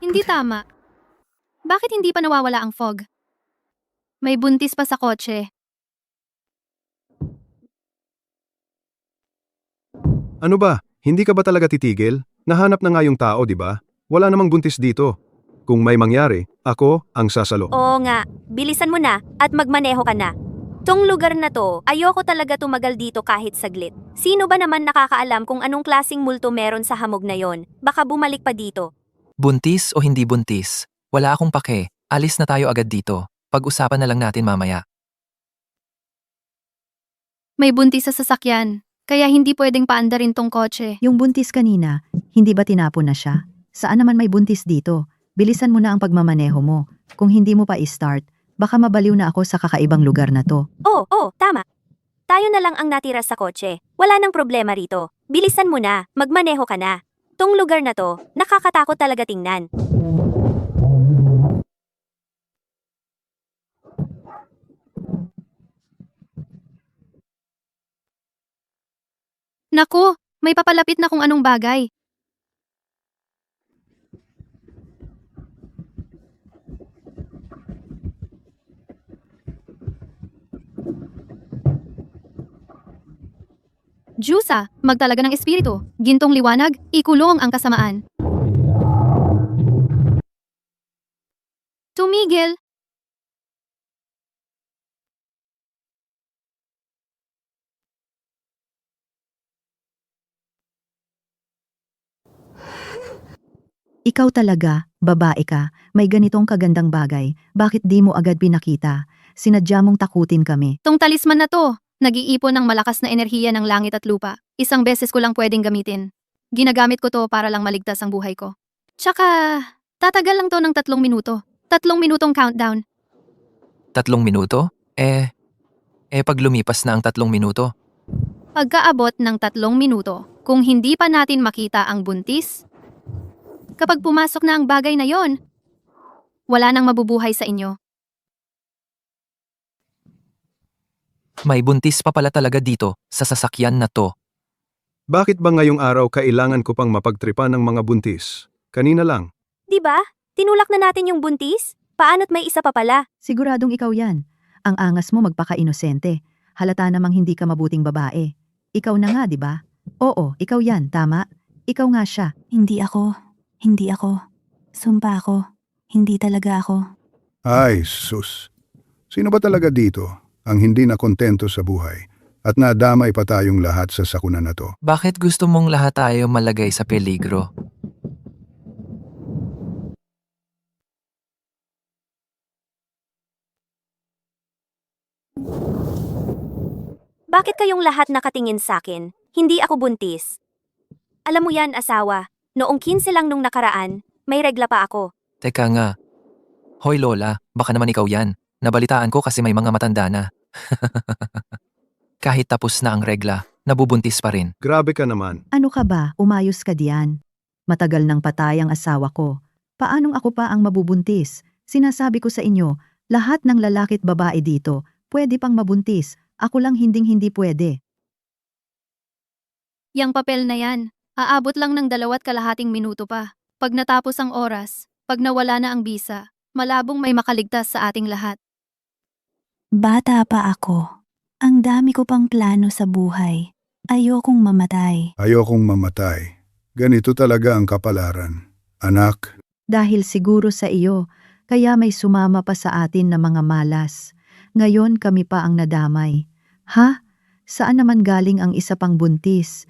Hindi tama. Bakit hindi pa nawawala ang fog? May buntis pa sa kotse.
Ano ba? Hindi ka ba talaga titigil? Nahanap na nga yung tao, di ba? Wala namang buntis dito. Kung may mangyari, ako ang sasalo.
Oo nga, bilisan mo na at magmaneho ka na. Tong lugar na to, ayoko talaga tumagal dito kahit saglit. Sino ba naman nakakaalam kung anong klasing multo meron sa hamog na yon? Baka bumalik pa dito.
Buntis o hindi buntis? Wala akong pake. Alis na tayo agad dito. Pag-usapan na lang natin mamaya.
May buntis sa sasakyan. Kaya hindi pwedeng paandarin tong kotse.
yung buntis kanina, hindi ba tinapon na siya? Saan naman may buntis dito? Bilisan mo na ang pagmamaneho mo. Kung hindi mo pa i-start, baka mabaliw na ako sa kakaibang lugar na to.
Oo, tama. Tayo na lang ang natira sa kotse. Wala nang problema rito. Bilisan mo na, magmaneho ka na. Tong lugar na to, nakakatakot talaga tingnan.
Naku, may papalapit na kung anong bagay. Diyosa, magtalaga ng espiritu, gintong liwanag, ikulong ang kasamaan. tumigil.
Ikaw talaga, babae ka, may ganitong kagandang bagay, bakit di mo agad pinakita? Sinadya mong takutin kami.
Tong talisman na to, nag-iipon ng malakas na enerhiya ng langit at lupa. Isang beses ko lang pwedeng gamitin. Ginagamit ko to para lang maligtas ang buhay ko. Tsaka, tatagal lang to ng 3 minuto. 3 minutong countdown.
3 minuto? Pag lumipas na ang 3 minuto,
Pagkaabot ng 3 minuto, kung hindi pa natin makita ang buntis, kapag pumasok na ang bagay na yon, wala nang mabubuhay sa inyo.
may buntis pa pala talaga dito sa sasakyan na to.
Bakit ba ngayong araw kailangan ko pang mapagtripan ng mga buntis? Kanina lang.
Di ba? Tinulak na natin yung buntis? Paano't may isa pa pala?
Siguradong ikaw yan. Ang angas mo magpaka-inosente. Halata namang hindi ka mabuting babae. Ikaw na nga, di ba? Oo, ikaw yan, tama. Ikaw nga siya.
Hindi ako. Hindi ako. Sumpa ako. Hindi talaga ako.
Ay, sus. Sino ba talaga dito ang hindi na kontento sa buhay at nadamay pa tayong lahat sa sakuna na to?
Bakit gusto mong lahat tayo malagay sa peligro?
Bakit kayong lahat nakatingin sa akin? Hindi ako buntis. Alam mo yan, asawa. Noong 15 lang nung nakaraan, may regla pa ako.
Teka nga. Hoy Lola, baka naman ikaw yan. Nabalitaan ko kasi may mga matanda na. Kahit tapos na ang regla, nabubuntis pa rin.
Grabe ka naman.
Ano ka ba? Umayos ka diyan. Matagal nang patay ang asawa ko. Paanong ako pa ang mabubuntis? Sinasabi ko sa inyo, lahat ng lalaki't babae dito, pwede pang mabuntis. Ako lang hinding-hindi pwede.
Yang papel na yan, aabot lang ng 2.5 minuto pa. Pag natapos ang oras, pag nawala na ang bisa, malabong may makaligtas sa ating lahat.
Bata pa ako. Ang dami ko pang plano sa buhay. Ayokong mamatay.
Ayokong mamatay. Ganito talaga ang kapalaran. Anak,
Dahil siguro sa iyo, kaya may sumama pa sa atin na mga malas. Ngayon kami pa ang nadamay. Ha? Saan naman galing ang isa pang buntis?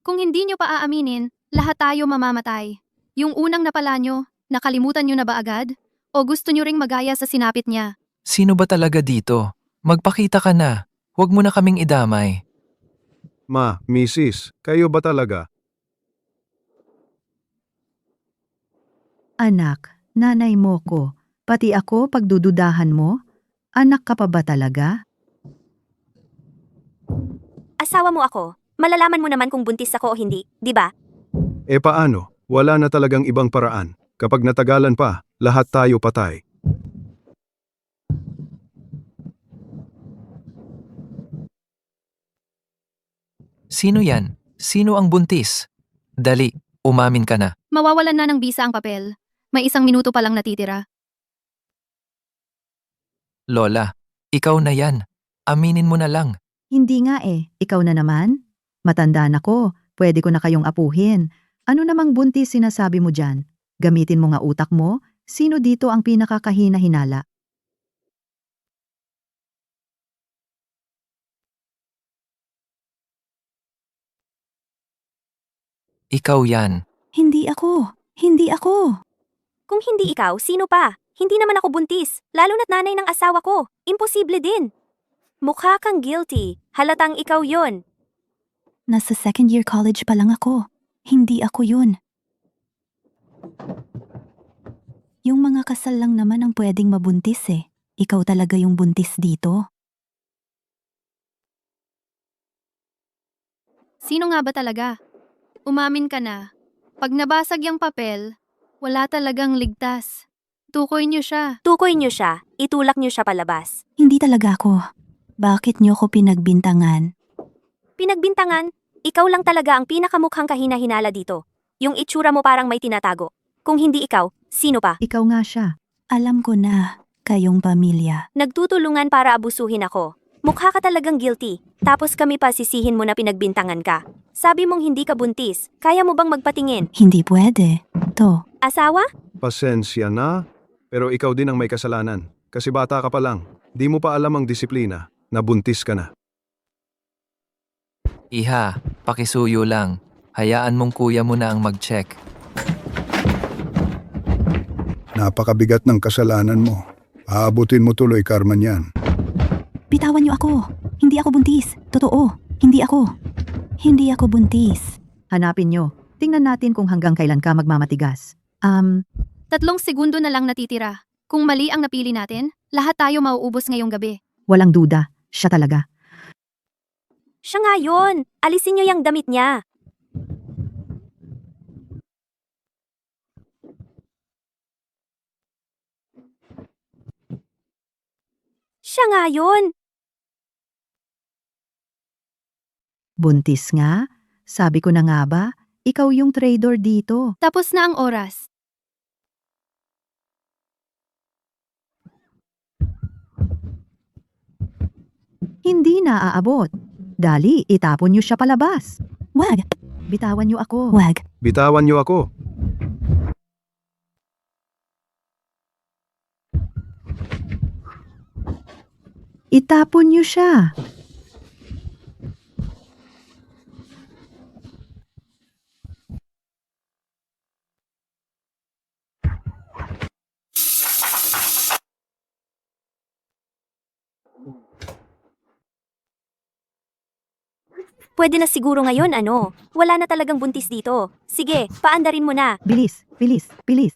Kung hindi nyo pa aaminin, lahat tayo mamamatay. Yung unang napala nyo, nakalimutan nyo na ba agad? O gusto nyo ring magaya sa sinapit niya?
Sino ba talaga dito? Magpakita ka na. Huwag mo na kaming idamay.
Ma, misis, kayo ba talaga?
Anak, nanay mo ko. Pati ako pagdududahan mo? Anak ka pa ba talaga?
Asawa mo ako. Malalaman mo naman kung buntis ako o hindi, di ba?
Paano? Wala na talagang ibang paraan. Kapag natagalan pa, lahat tayo patay.
Sino yan? Sino ang buntis? Dali, umamin ka na.
Mawawalan na ng bisa ang papel. May 1 minuto pa lang natitira.
Lola, ikaw na yan. Aminin mo na lang.
Hindi nga ikaw na naman? Matanda na ko, pwede ko na kayong apuhin. Ano namang buntis sinasabi mo dyan? Gamitin mo nga utak mo, sino dito ang pinakakahina-hinala?
Ikaw yan.
Hindi ako. Hindi ako.
Kung hindi ikaw, sino pa? Hindi naman ako buntis, lalo na't nanay ng asawa ko. Imposible din. Mukha kang guilty. Halatang ikaw yon.
Nasa second year college pa lang ako. Hindi ako yun. Yung mga kasal lang naman ang pwedeng mabuntis eh. Ikaw talaga yung buntis dito.
Sino nga ba talaga? Umamin ka na. Pag nabasag yung papel, wala talagang ligtas. Tukoy nyo siya.
Tukoy niyo siya, itulak niyo siya palabas.
Hindi talaga ako. Bakit niyo ko pinagbintangan?
Pinagbintangan, ikaw lang talaga ang pinakamukhang kahina-hinala dito. Yung itsura mo parang may tinatago. Kung hindi ikaw, sino pa?
Ikaw nga siya.
Alam ko na, kayong pamilya.
Nagtutulungan para abusuhin ako. Mukha ka talagang guilty. Tapos kami pa sisihin mo na pinagbintangan ka. Sabi mong hindi ka buntis. Kaya mo bang magpatingin?
Hindi pwede. To,
Asawa?
Pasensya na, pero ikaw din ang may kasalanan. Kasi bata ka pa lang, di mo pa alam ang disiplina, na buntis ka na.
Iha, pakisuyo lang. Hayaan mong kuya mo na ang mag-check.
Napakabigat ng kasalanan mo. Aabutin mo tuloy, Carmen, yan.
bitawan niyo ako. Hindi ako buntis. Totoo. Hindi ako. Hindi ako buntis.
Hanapin nyo. Tingnan natin kung hanggang kailan ka magmamatigas.
3 segundo na lang natitira. Kung mali ang napili natin, lahat tayo mauubos ngayong gabi.
Walang duda. Siya talaga.
Siya nga yun. Alisin niyo yung damit niya. Siya nga yun.
Buntis nga? Sabi ko na nga ba? Ikaw yung trader dito.
Tapos na ang oras.
Hindi na aabot. Dali, itapon nyo siya palabas.
Wag.
Bitawan nyo ako.
Wag.
Bitawan niyo ako.
Itapon nyo siya.
Pwede na siguro ngayon ano. Wala na talagang buntis dito. Sige, paandarin mo na.
Bilis, bilis, bilis.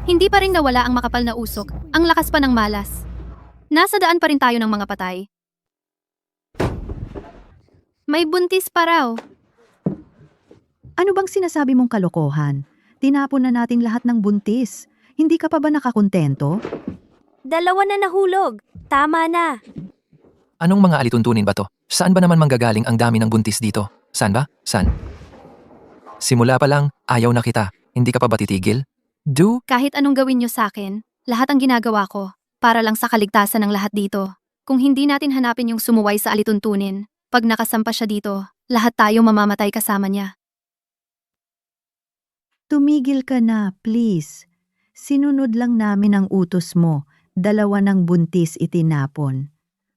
Hindi pa rin nawala ang makapal na usok, ang lakas pa ng malas. Nasa daan pa rin tayo ng mga patay. May buntis pa raw.
Ano bang sinasabi mong kalokohan? Tinapon na natin lahat ng buntis. Hindi ka pa ba nakakontento?
2 na nahulog. Tama na.
Anong mga alituntunin ba to? Saan ba naman manggagaling ang dami ng buntis dito? Saan ba? Saan? Simula pa lang, ayaw na kita. Hindi ka pa ba titigil?
Kahit anong gawin nyo sa akin, lahat ang ginagawa ko, para lang sa kaligtasan ng lahat dito. Kung hindi natin hanapin yung sumuway sa alituntunin, pag nakasampa siya dito, lahat tayo mamamatay kasama niya.
Tumigil ka na, please. Sinunod lang namin ang utos mo. 2 ng buntis itinapon.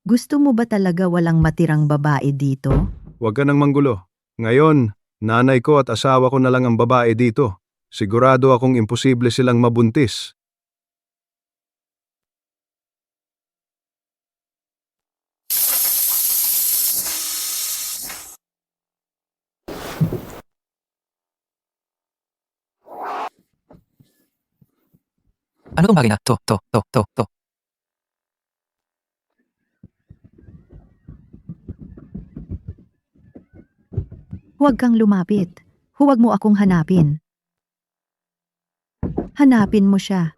Gusto mo ba talaga walang matirang babae dito?
Huwag ka nang manggulo. Ngayon, nanay ko at asawa ko na lang ang babae dito. Sigurado akong imposible silang mabuntis.
Ano tong bagay na? To.
Huwag kang lumapit. Huwag mo akong hanapin. Hanapin mo siya.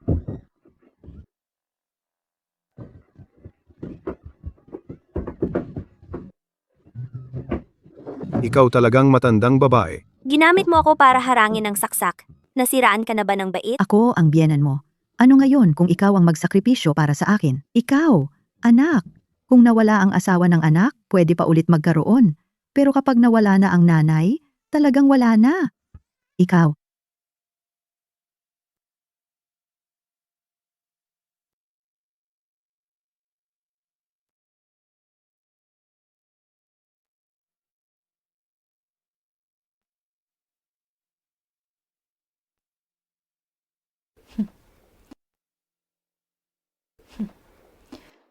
Ikaw talagang matandang babae.
Ginamit mo ako para harangin ng saksak. Nasiraan ka na ba ng bait?
Ako ang biyenan mo. Ano ngayon kung ikaw ang magsakripisyo para sa akin? Ikaw, anak. Kung nawala ang asawa ng anak, pwede pa ulit magkaroon. Pero kapag nawala na ang nanay, talagang wala na. Ikaw.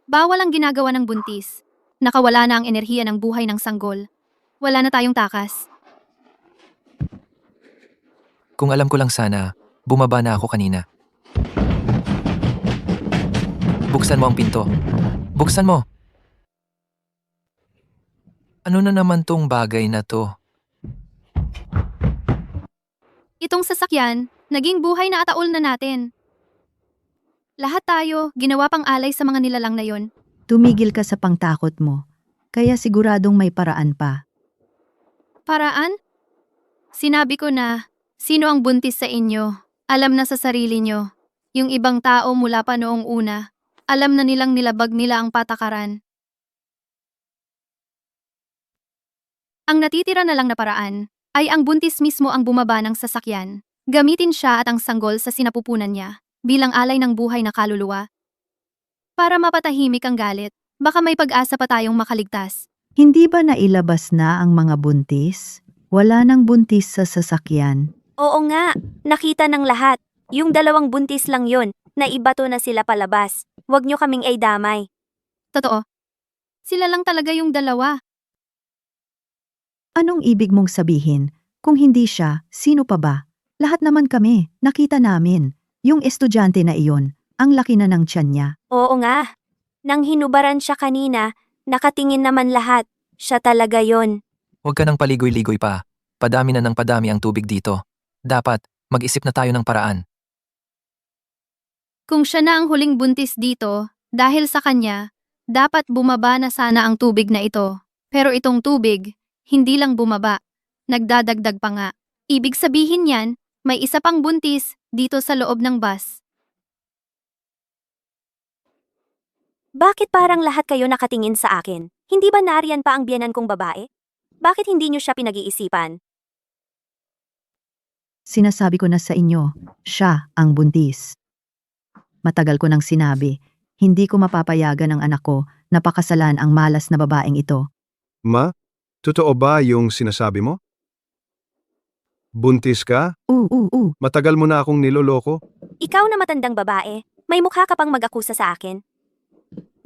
Bawal ang ginagawa ng buntis. Nakawala na ang enerhiya ng buhay ng sanggol. Wala na tayong takas.
Kung alam ko lang sana, bumaba na ako kanina. Buksan mo ang pinto. Buksan mo! Ano na naman tong bagay na to?
Itong sasakyan, naging buhay na ataol na natin. Lahat tayo, ginawa pang alay sa mga nilalang na yon.
Tumigil ka sa pangtakot mo. Kaya siguradong may paraan pa.
Paraan? Sinabi ko na, sino ang buntis sa inyo? Alam na sa sarili nyo. Yung ibang tao mula pa noong una, alam na nilang nilabag nila ang patakaran. Ang natitira na lang na paraan ay ang buntis mismo ang bumaba ng sasakyan. Gamitin siya at ang sanggol sa sinapupunan niya bilang alay ng buhay na kaluluwa. Para mapatahimik ang galit, baka may pag-asa pa tayong makaligtas.
Hindi ba nailabas na ang mga buntis? Wala nang buntis sa sasakyan.
Oo nga, nakita ng lahat. Yung 2 buntis lang yon, naibato na sila palabas. Huwag nyo kaming ay damay.
Totoo. Sila lang talaga yung 2.
Anong ibig mong sabihin? Kung hindi siya, sino pa ba? Lahat naman kami, nakita namin. Yung estudyante na iyon, ang laki na ng tiyan niya.
Oo nga. Nang hinubaran siya kanina, nakatingin naman lahat. Siya talaga yon.
Huwag ka nang paligoy-ligoy pa. Padami na ng padami ang tubig dito. Dapat, mag-isip na tayo ng paraan.
Kung siya na ang huling buntis dito, dahil sa kanya, dapat bumaba na sana ang tubig na ito. Pero itong tubig, hindi lang bumaba, nagdadagdag pa nga. Ibig sabihin yan, may isa pang buntis dito sa loob ng bus.
Bakit parang lahat kayo nakatingin sa akin? Hindi ba nariyan pa ang biyenan kong babae? Bakit hindi nyo siya pinag-iisipan?
Sinasabi ko na sa inyo, siya ang buntis. Matagal ko nang sinabi, hindi ko mapapayagan ang anak ko na pakasalan ang malas na babaeng ito.
Ma, totoo ba yung sinasabi mo? Buntis ka? Matagal mo na akong niloloko?
Ikaw na matandang babae, may mukha ka pang mag-akusa sa akin.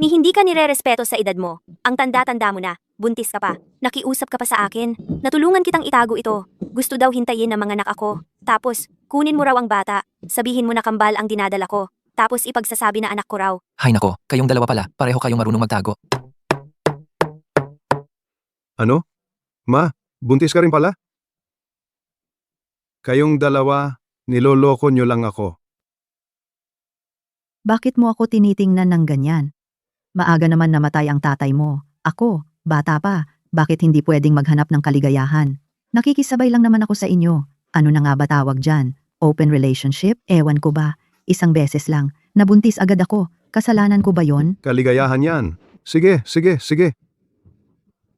Ni hindi ka nire-respeto sa edad mo. Ang tanda-tanda mo na, buntis ka pa. Nakiusap ka pa sa akin. Natulungan kitang itago ito. Gusto daw hintayin ng mga anak ako. Tapos, kunin mo raw ang bata. Sabihin mo na kambal ang dinadala ko. Tapos ipagsasabi na anak ko raw.
Hay nako, kayong dalawa pala, pareho kayong marunong magtago.
Ano? Ma, buntis ka rin pala? Kayong dalawa, niloloko nyo lang ako.
Bakit mo ako tinitingnan ng ganyan? Maaga naman namatay ang tatay mo. Ako, bata pa, bakit hindi pwedeng maghanap ng kaligayahan? Nakikisabay lang naman ako sa inyo. Ano na nga ba tawag dyan? Open relationship? Ewan ko ba? Isang beses lang, nabuntis agad ako. Kasalanan ko ba yon?
Kaligayahan yan. Sige.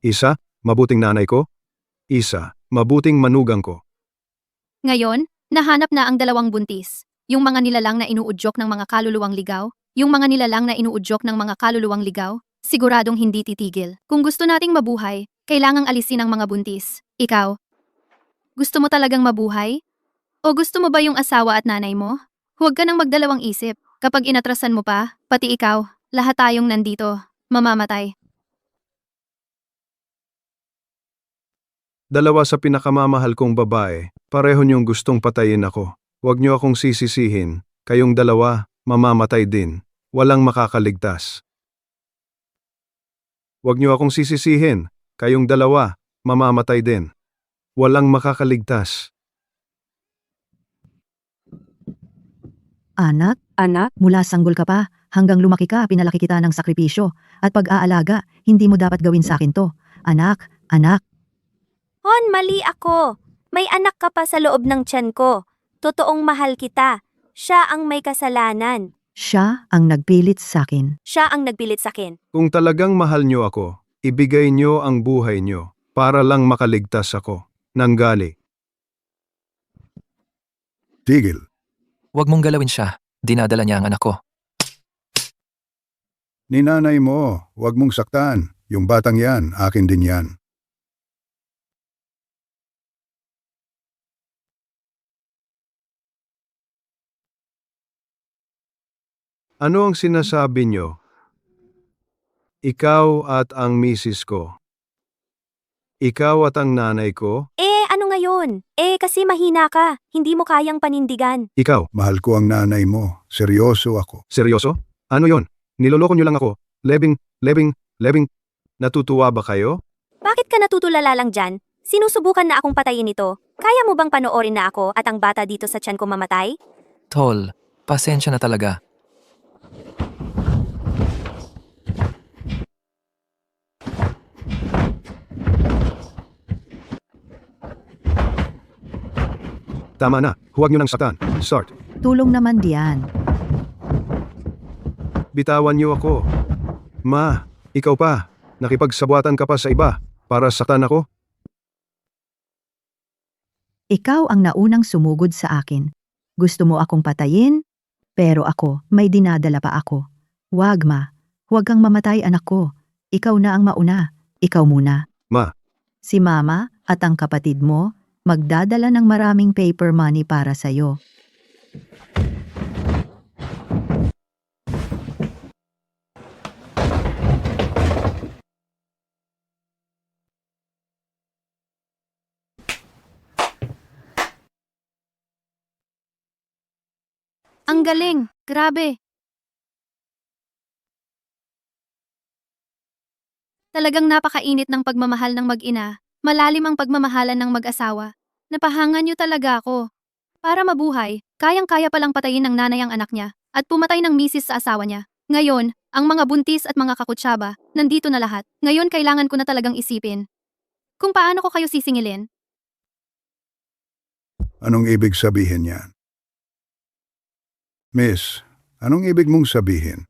Isa, mabuting nanay ko. Isa, mabuting manugang ko.
Ngayon, nahanap na ang 2 buntis. Yung mga nilalang na inuudyok ng mga kaluluwang ligaw, siguradong hindi titigil. Kung gusto nating mabuhay, kailangang alisin ang mga buntis. Ikaw, gusto mo talagang mabuhay? O gusto mo ba yung asawa at nanay mo? Huwag ka nang magdalawang isip. Kapag inatrasan mo pa, pati ikaw, lahat tayong nandito, mamamatay.
Dalawa sa pinakamamahal kong babae, pareho niyong gustong patayin ako. Huwag niyo akong sisisihin, kayong dalawa, mamamatay din. Walang makakaligtas. Huwag niyo akong sisisihin, kayong dalawa, mamamatay din. Walang makakaligtas.
Anak, mula sanggol ka pa, hanggang lumaki ka, pinalaki kita ng sakripisyo. At pag-aalaga, hindi mo dapat gawin sa akin to. Anak.
Hon, mali ako. May anak ka pa sa loob ng tiyan ko. Totoong mahal kita. Siya ang may kasalanan.
Siya ang nagpilit sa akin.
Siya ang nagpilit sa akin.
Kung talagang mahal niyo ako, ibigay niyo ang buhay niyo para lang makaligtas ako. Nanggali.
Tigil.
Huwag mong galawin siya, dinadala niya ang anak ko.
Ni nanay mo, huwag mong saktan. Yung batang yan, akin din yan.
Ano ang sinasabi niyo? Ikaw at ang misis ko. Ikaw at ang nanay ko.
Ano ngayon? Kasi mahina ka. Hindi mo kayang panindigan.
Ikaw.
Mahal ko ang nanay mo. Seryoso ako.
Seryoso? Ano yon? Niloloko niyo lang ako. Lebing. Natutuwa ba kayo?
Bakit ka natutulala lang dyan? Sinusubukan na akong patayin ito. Kaya mo bang panoorin na ako at ang bata dito sa tiyan ko mamatay?
Tol, pasensya na talaga.
Tama na, huwag niyo nang satan. Start.
Tulong naman diyan.
Bitawan niyo ako. Ma, ikaw pa. Nakipagsabuatan ka pa sa iba para saktan ako?
Ikaw ang naunang sumugod sa akin. Gusto mo akong patayin? Pero ako, may dinadala pa ako. Wag ma, huwag kang mamatay anak ko. Ikaw na ang mauna. Ikaw muna.
Ma.
Si mama at ang kapatid mo magdadala ng maraming paper money para sa'yo.
Ang galing! Grabe! Talagang napakainit ng pagmamahal ng mag-ina. Malalim ang pagmamahalan ng mag-asawa. Napahangan niyo talaga ako. Para mabuhay, kayang-kaya palang patayin ng nanay ang anak niya at pumatay ng misis sa asawa niya. Ngayon, ang mga buntis at mga kakutsaba, nandito na lahat. Ngayon kailangan ko na talagang isipin kung paano ko kayo sisingilin.
Anong ibig sabihin yan? Miss, anong ibig mong sabihin?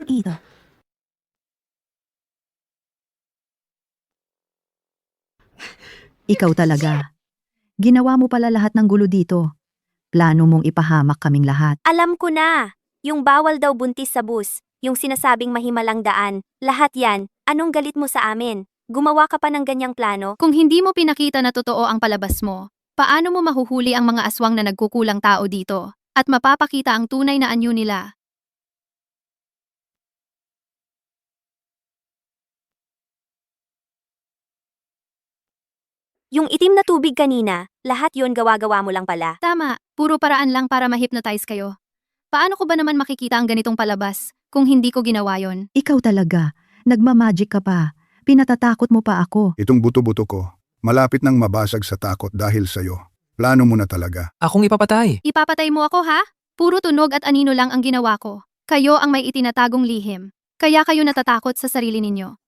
Ito.
Ikaw talaga. Ginawa mo pala lahat ng gulo dito. Plano mong ipahamak kaming lahat.
Alam ko na. Yung bawal daw buntis sa bus, yung sinasabing mahimalang daan, lahat yan, anong galit mo sa amin? Gumawa ka pa ng ganyang plano?
Kung hindi mo pinakita na totoo ang palabas mo, paano mo mahuhuli ang mga aswang na nagkukulang tao dito at mapapakita ang tunay na anyo nila?
Yung itim na tubig kanina, lahat yon gawa-gawa mo lang pala.
Tama, puro paraan lang para ma-hypnotize kayo. Paano ko ba naman makikita ang ganitong palabas kung hindi ko ginawa yon?
Ikaw talaga. Nagmamagic ka pa. Pinatatakot mo pa ako.
Itong buto-buto ko, malapit nang mabasag sa takot dahil sa'yo. Plano mo na talaga.
Akong ipapatay.
Ipapatay mo ako ha? Puro tunog at anino lang ang ginawa ko. Kayo ang may itinatagong lihim. Kaya kayo natatakot sa sarili ninyo.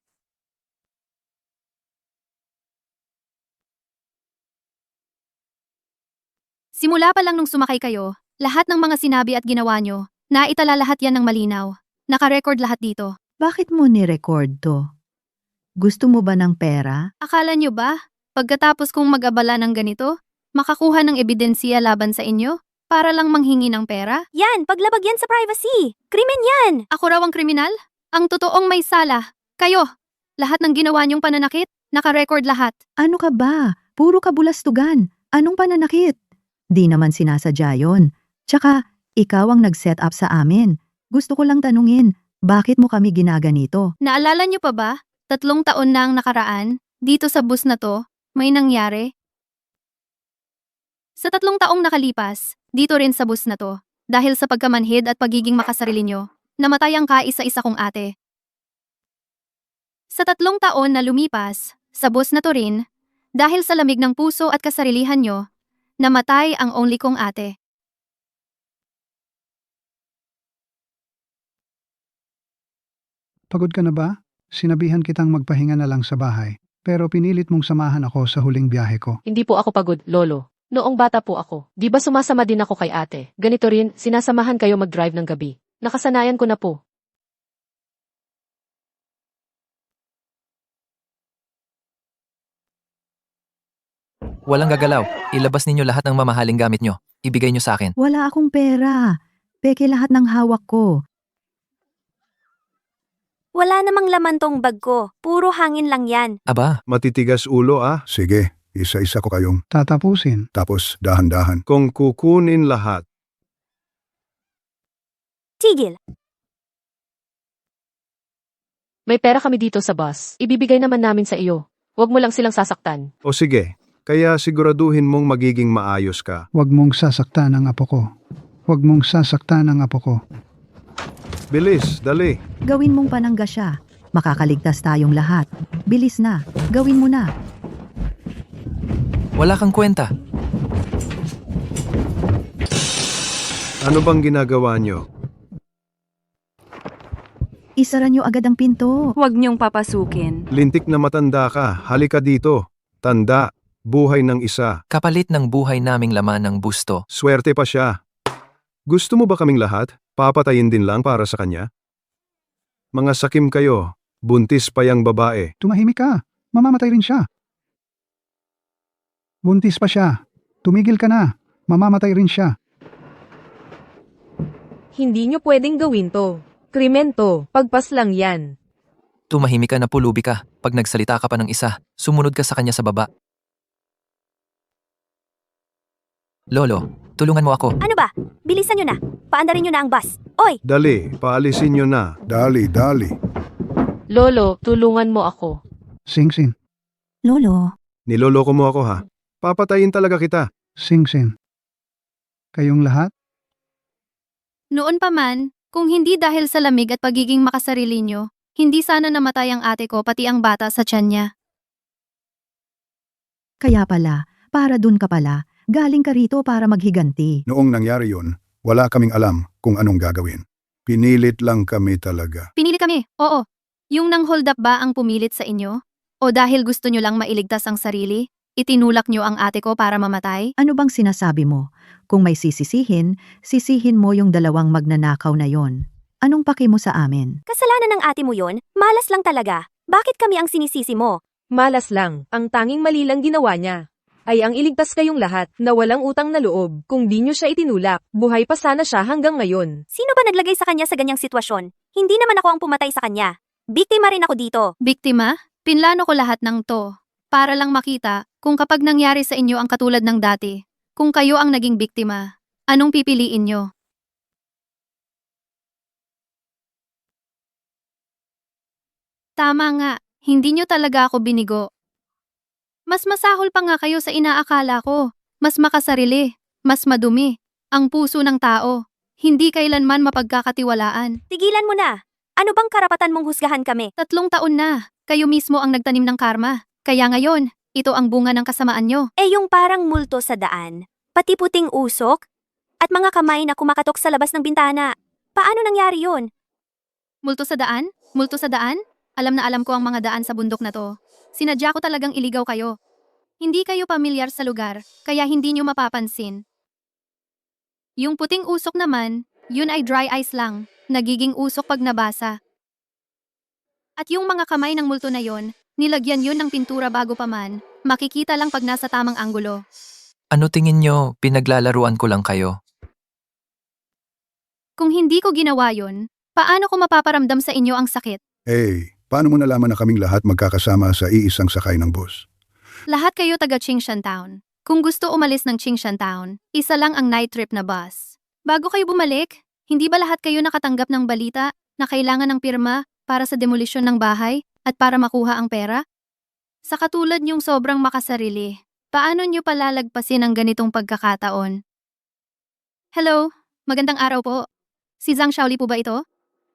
Simula pa lang nung sumakay kayo, lahat ng mga sinabi at ginawa nyo, naitala lahat yan ng malinaw. Naka-record lahat dito.
Bakit mo ni-record to? Gusto mo ba ng pera?
Akala nyo ba, pagkatapos kong mag-abala ng ganito, makakuha ng ebidensya laban sa inyo para lang manghingi ng pera?
Yan, paglabag yan sa privacy. Krimen yan!
Ako raw ang kriminal? Ang totoong may sala. Kayo! Lahat ng ginawa niyong pananakit, naka-record lahat.
Ano ka ba? Puro kabulastugan. Anong pananakit? Di naman sinasadya yon. Tsaka, ikaw ang nag-set up sa amin. Gusto ko lang tanungin, bakit mo kami ginaganito?
Naalala niyo pa ba? 3 taon na ang nakaraan, dito sa bus na to, may nangyari. Sa 3 taong nakalipas, dito rin sa bus na to, dahil sa pagkamanhid at pagiging makasarili nyo, namatay ang kaisa-isa kong ate. Sa 3 taon na lumipas, sa bus na to rin, dahil sa lamig ng puso at kasarilihan nyo, namatay ang only kong ate.
Pagod ka na ba? Sinabihan kitang magpahinga na lang sa bahay, pero pinilit mong samahan ako sa huling biyahe ko.
Hindi po ako pagod, Lolo. Noong bata po ako, di ba sumasama din ako kay ate? Ganito rin, sinasamahan kayo mag-drive ng gabi. Nakasanayan ko na po.
Walang gagalaw. Ilabas ninyo lahat ng mamahaling gamit nyo. Ibigay nyo sa akin.
Wala akong pera. Peke lahat ng hawak ko.
Wala namang laman tong bag ko. Puro hangin lang yan.
Aba,
Matitigas ulo ah.
Sige, isa-isa ko kayong
Tatapusin.
tapos dahan-dahan.
Kung kukunin lahat,
Tigil.
May pera kami dito sa bus. Ibibigay naman namin sa iyo. Huwag mo lang silang sasaktan.
o sige, kaya siguraduhin mong magiging maayos ka.
Huwag mong sasaktan ang apo ko. Huwag mong sasaktan ang apo ko.
Bilis, dali.
Gawin mong panangga siya. Makakaligtas tayong lahat. Bilis na, gawin mo na.
Wala kang kwenta.
Ano bang ginagawa nyo?
Isara niyo agad ang pinto.
Huwag niyong papasukin.
Lintik na matanda ka, halika dito. Tanda, buhay ng isa.
Kapalit ng buhay naming laman ng busto.
Swerte pa siya. Gusto mo ba kaming lahat? Papatayin din lang para sa kanya? Mga sakim kayo, buntis pa yang babae.
Tumahimik ka. Mamamatay rin siya. Buntis pa siya. Tumigil ka na. Mamamatay rin siya.
Hindi nyo pwedeng gawin to. Krimen to, pagpas lang yan.
Tumahimik ka na pulubi ka. Pag nagsalita ka pa ng isa, sumunod ka sa kanya sa baba. Lolo, tulungan mo ako.
Ano ba? Bilisan nyo na. Paandarin nyo na ang bus. Oy!
Dali, paalisin nyo na.
Dali, dali.
Lolo, tulungan mo ako.
Singsin.
Lolo,
Niloloko mo ako ha. Papatayin talaga kita.
Singsin. Kayong lahat?
Noon pa man, kung hindi dahil sa lamig at pagiging makasarili nyo, hindi sana namatay ang ate ko pati ang bata sa tiyan niya.
Kaya pala, para dun ka pala, galing ka rito para maghiganti.
Noong nangyari yun, wala kaming alam kung anong gagawin. Pinilit lang kami talaga.
Pinili kami, oo. Yung nang hold up ba ang pumilit sa inyo? O dahil gusto nyo lang mailigtas ang sarili, itinulak nyo ang ate ko para mamatay?
Ano bang sinasabi mo? Kung may sisihin mo yung dalawang magnanakaw na yon. Anong paki mo sa amin?
Kasalanan ng ate mo yon, malas lang talaga. Bakit kami ang sinisisi mo?
Malas lang, ang tanging mali lang ginawa niya. Ay ang iligtas kayong lahat na walang utang na loob. Kung di nyo siya itinulak, buhay pa sana siya hanggang ngayon.
Sino ba naglagay sa kanya sa ganyang sitwasyon? Hindi naman ako ang pumatay sa kanya. Biktima rin ako dito.
Biktima? Pinlano ko lahat ng to. Para lang makita kung kapag nangyari sa inyo ang katulad ng dati, kung kayo ang naging biktima, anong pipiliin nyo? Tama nga, hindi nyo talaga ako binigo. Mas masahol pa nga kayo sa inaakala ko. Mas makasarili, mas madumi, ang puso ng tao. Hindi kailanman mapagkakatiwalaan.
Tigilan mo na. Ano bang karapatan mong husgahan kami?
3 taon na, kayo mismo ang nagtanim ng karma. Kaya ngayon, ito ang bunga ng kasamaan nyo.
Eh yung parang multo sa daan, pati puting usok, at mga kamay na kumakatok sa labas ng bintana. Paano nangyari yun?
Multo sa daan? Multo sa daan? Alam na alam ko ang mga daan sa bundok na to. Sinadya ko talagang iligaw kayo. Hindi kayo pamilyar sa lugar, kaya hindi nyo mapapansin. Yung puting usok naman, yun ay dry ice lang, nagiging usok pag nabasa. At yung mga kamay ng multo na yon, nilagyan yun ng pintura bago pa man, makikita lang pag nasa tamang anggulo.
Ano tingin nyo, pinaglalaruan ko lang kayo?
Kung hindi ko ginawa yun, paano ko mapaparamdam sa inyo ang sakit?
Paano mo nalaman na kaming lahat magkakasama sa iisang sakay ng bus?
Lahat kayo taga Qingshan Town. Kung gusto umalis ng Qingshan Town, isa lang ang night trip na bus. Bago kayo bumalik, hindi ba lahat kayo nakatanggap ng balita na kailangan ng pirma para sa demolisyon ng bahay at para makuha ang pera? Sa katulad niyong sobrang makasarili, paano niyo palalagpasin ang ganitong pagkakataon? Hello, magandang araw po. Si Zhang Shaoli po ba ito?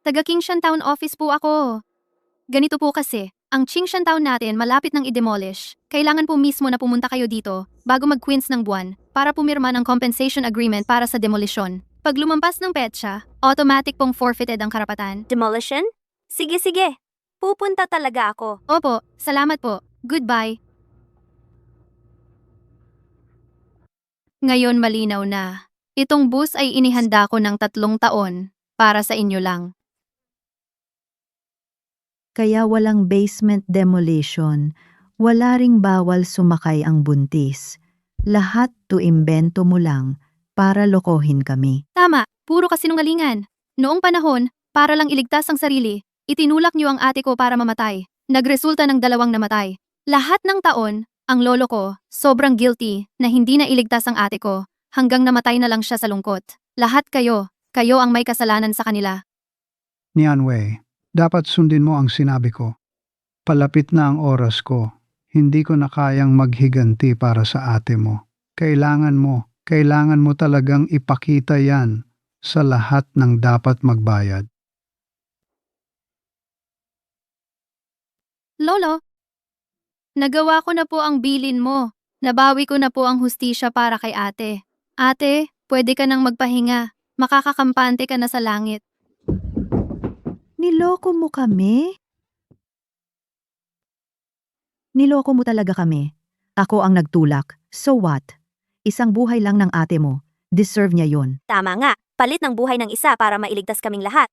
Taga Qingshan Town office po ako. Ganito po kasi, ang Qingshan Town natin malapit ng i-demolish. Kailangan po mismo na pumunta kayo dito bago mag-queens ng buwan para pumirma ng compensation agreement para sa demolisyon. Pag lumampas ng petsa, automatic pong forfeited ang karapatan.
Demolition? Sige. Pupunta talaga ako.
Opo, salamat po. Goodbye. Ngayon malinaw na. Itong bus ay inihanda ko ng 3 taon para sa inyo lang.
Kaya walang basement demolition, wala ring bawal sumakay ang buntis. Lahat to imbento mo lang para lokohin kami.
Tama, puro kasinungalingan. Noong panahon, para lang iligtas ang sarili, itinulak niyo ang ate ko para mamatay. Nagresulta ng 2 namatay. Lahat ng taon, ang lolo ko, sobrang guilty na hindi na iligtas ang ate ko, hanggang namatay na lang siya sa lungkot. Lahat kayo ang may kasalanan sa kanila.
Nianwei, dapat sundin mo ang sinabi ko. Palapit na ang oras ko. Hindi ko na kayang maghiganti para sa ate mo. Kailangan mo talagang ipakita yan sa lahat ng dapat magbayad.
Lolo, Nagawa ko na po ang bilin mo. Nabawi ko na po ang hustisya para kay ate. Ate, pwede ka nang magpahinga. Makakakampante ka na sa langit.
Niloko mo kami? Niloko mo talaga kami. Ako ang nagtulak. So what? Isang buhay lang ng ate mo. Deserve niya yun.
Tama nga, palit ng buhay ng isa para mailigtas kaming lahat.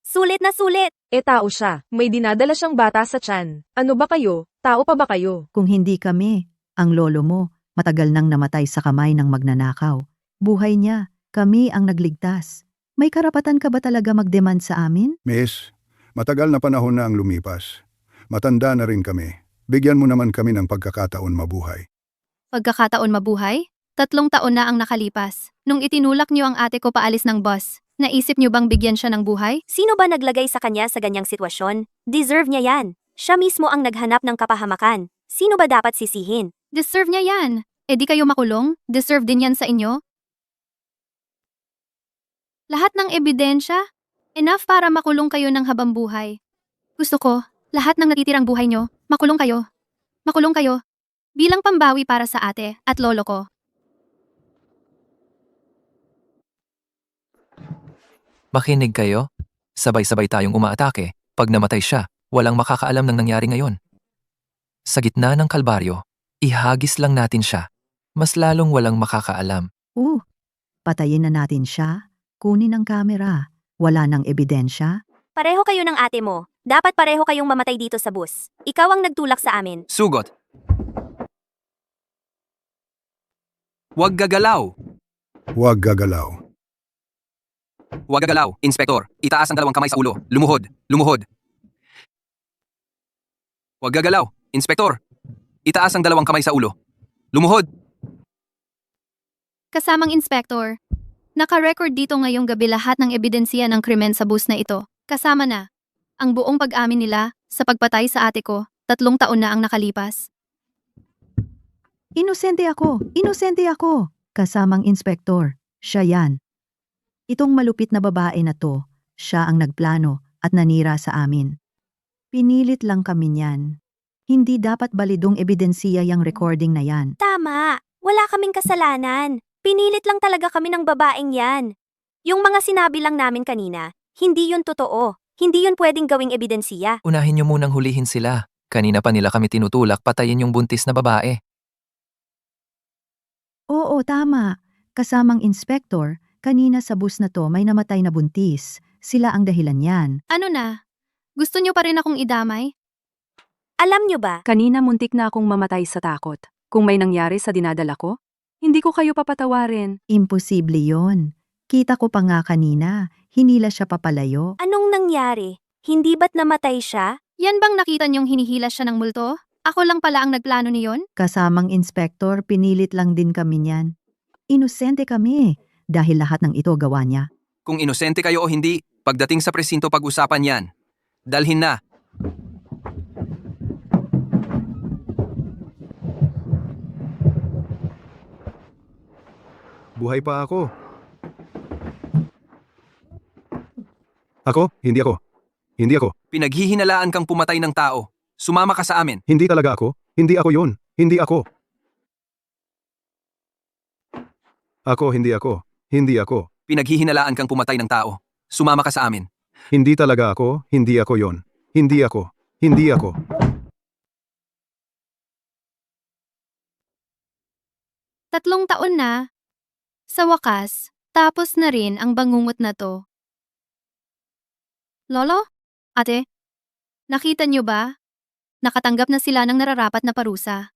Sulit na sulit!
Tao siya. May dinadala siyang bata sa tiyan. Ano ba kayo? Tao pa ba kayo?
Kung hindi kami, ang lolo mo, matagal nang namatay sa kamay ng magnanakaw. Buhay niya, kami ang nagligtas. May karapatan ka ba talaga mag-demand sa amin?
Miss, matagal na panahon na ang lumipas. Matanda na rin kami. Bigyan mo naman kami ng pagkakataon mabuhay.
Pagkakataon mabuhay? 3 taon na ang nakalipas. Nung itinulak niyo ang ate ko paalis ng bus, naisip niyo bang bigyan siya ng buhay?
Sino ba naglagay sa kanya sa ganyang sitwasyon? Deserve niya yan. Siya mismo ang naghanap ng kapahamakan. Sino ba dapat sisihin?
Deserve niya yan. E di kayo makulong? Deserve din yan sa inyo? Lahat ng ebidensya? Enough para makulong kayo ng habang buhay. Gusto ko, lahat ng natitirang buhay nyo, makulong kayo. Makulong kayo. Bilang pambawi para sa ate at lolo ko.
Makinig kayo? Sabay-sabay tayong umaatake. Pag namatay siya, walang makakaalam ng nangyari ngayon. Sa gitna ng kalbaryo, ihagis lang natin siya. Mas lalong walang makakaalam.
Patayin na natin siya. Kunin ang kamera. Wala nang ebidensya.
Pareho kayo ng ate mo. Dapat pareho kayong mamatay dito sa bus. Ikaw ang nagtulak sa amin.
Sugot! Huwag gagalaw!
Huwag gagalaw.
Huwag gagalaw, Inspektor. Itaas ang 2 kamay sa ulo. Lumuhod. Lumuhod. Huwag gagalaw, Inspektor. Itaas ang 2 kamay sa ulo. Lumuhod.
Kasamang inspektor. Naka-record dito ngayong gabi lahat ng ebidensya ng krimen sa bus na ito. Kasama na ang buong pag-amin nila sa pagpatay sa ate ko. 3 taon na ang nakalipas.
Inosente ako! Inosente ako! Kasamang inspektor. Siya yan. Itong malupit na babae na to, siya ang nagplano at nanira sa amin. Pinilit lang kami niyan. Hindi dapat balidong ebidensiya yung recording na yan.
Tama. Wala kaming kasalanan. Pinilit lang talaga kami ng babaeng yan. Yung mga sinabi lang namin kanina, hindi yun totoo. Hindi yun pwedeng gawing ebidensiya.
Unahin niyo munang hulihin sila. Kanina pa nila kami tinutulak patayin yung buntis na babae.
Oo, tama. Kasamang inspektor, kanina sa bus na to may namatay na buntis. Sila ang dahilan yan.
Ano na? Gusto niyo pa rin akong idamay?
Alam nyo ba?
Kanina muntik na akong mamatay sa takot. Kung may nangyari sa dinadala ko, hindi ko kayo papatawarin.
Imposible yon. Kita ko pa nga kanina, hinila siya papalayo.
Anong nangyari? Hindi ba't namatay siya?
Yan bang nakita niyong hinihila siya ng multo? Ako lang pala ang nagplano niyon?
Kasamang inspektor, pinilit lang din kami niyan. Inosente kami, dahil lahat ng ito gawa niya.
Kung inosente kayo o hindi, pagdating sa presinto pag-usapan yan. Dalhin na.
Buhay pa ako. Ako? Hindi ako. Hindi ako.
Pinaghihinalaan kang pumatay ng tao. Sumama ka sa amin.
Hindi talaga ako. Hindi ako yun. Hindi ako. Hindi ako. Hindi ako.
Pinaghihinalaan kang pumatay ng tao. Sumama ka sa amin.
Hindi talaga ako. Hindi ako yun. Hindi ako. Hindi ako.
3 taon na. Sa wakas, tapos na rin ang bangungot na to. Lolo? Ate? Nakita niyo ba? Nakatanggap na sila ng nararapat na parusa.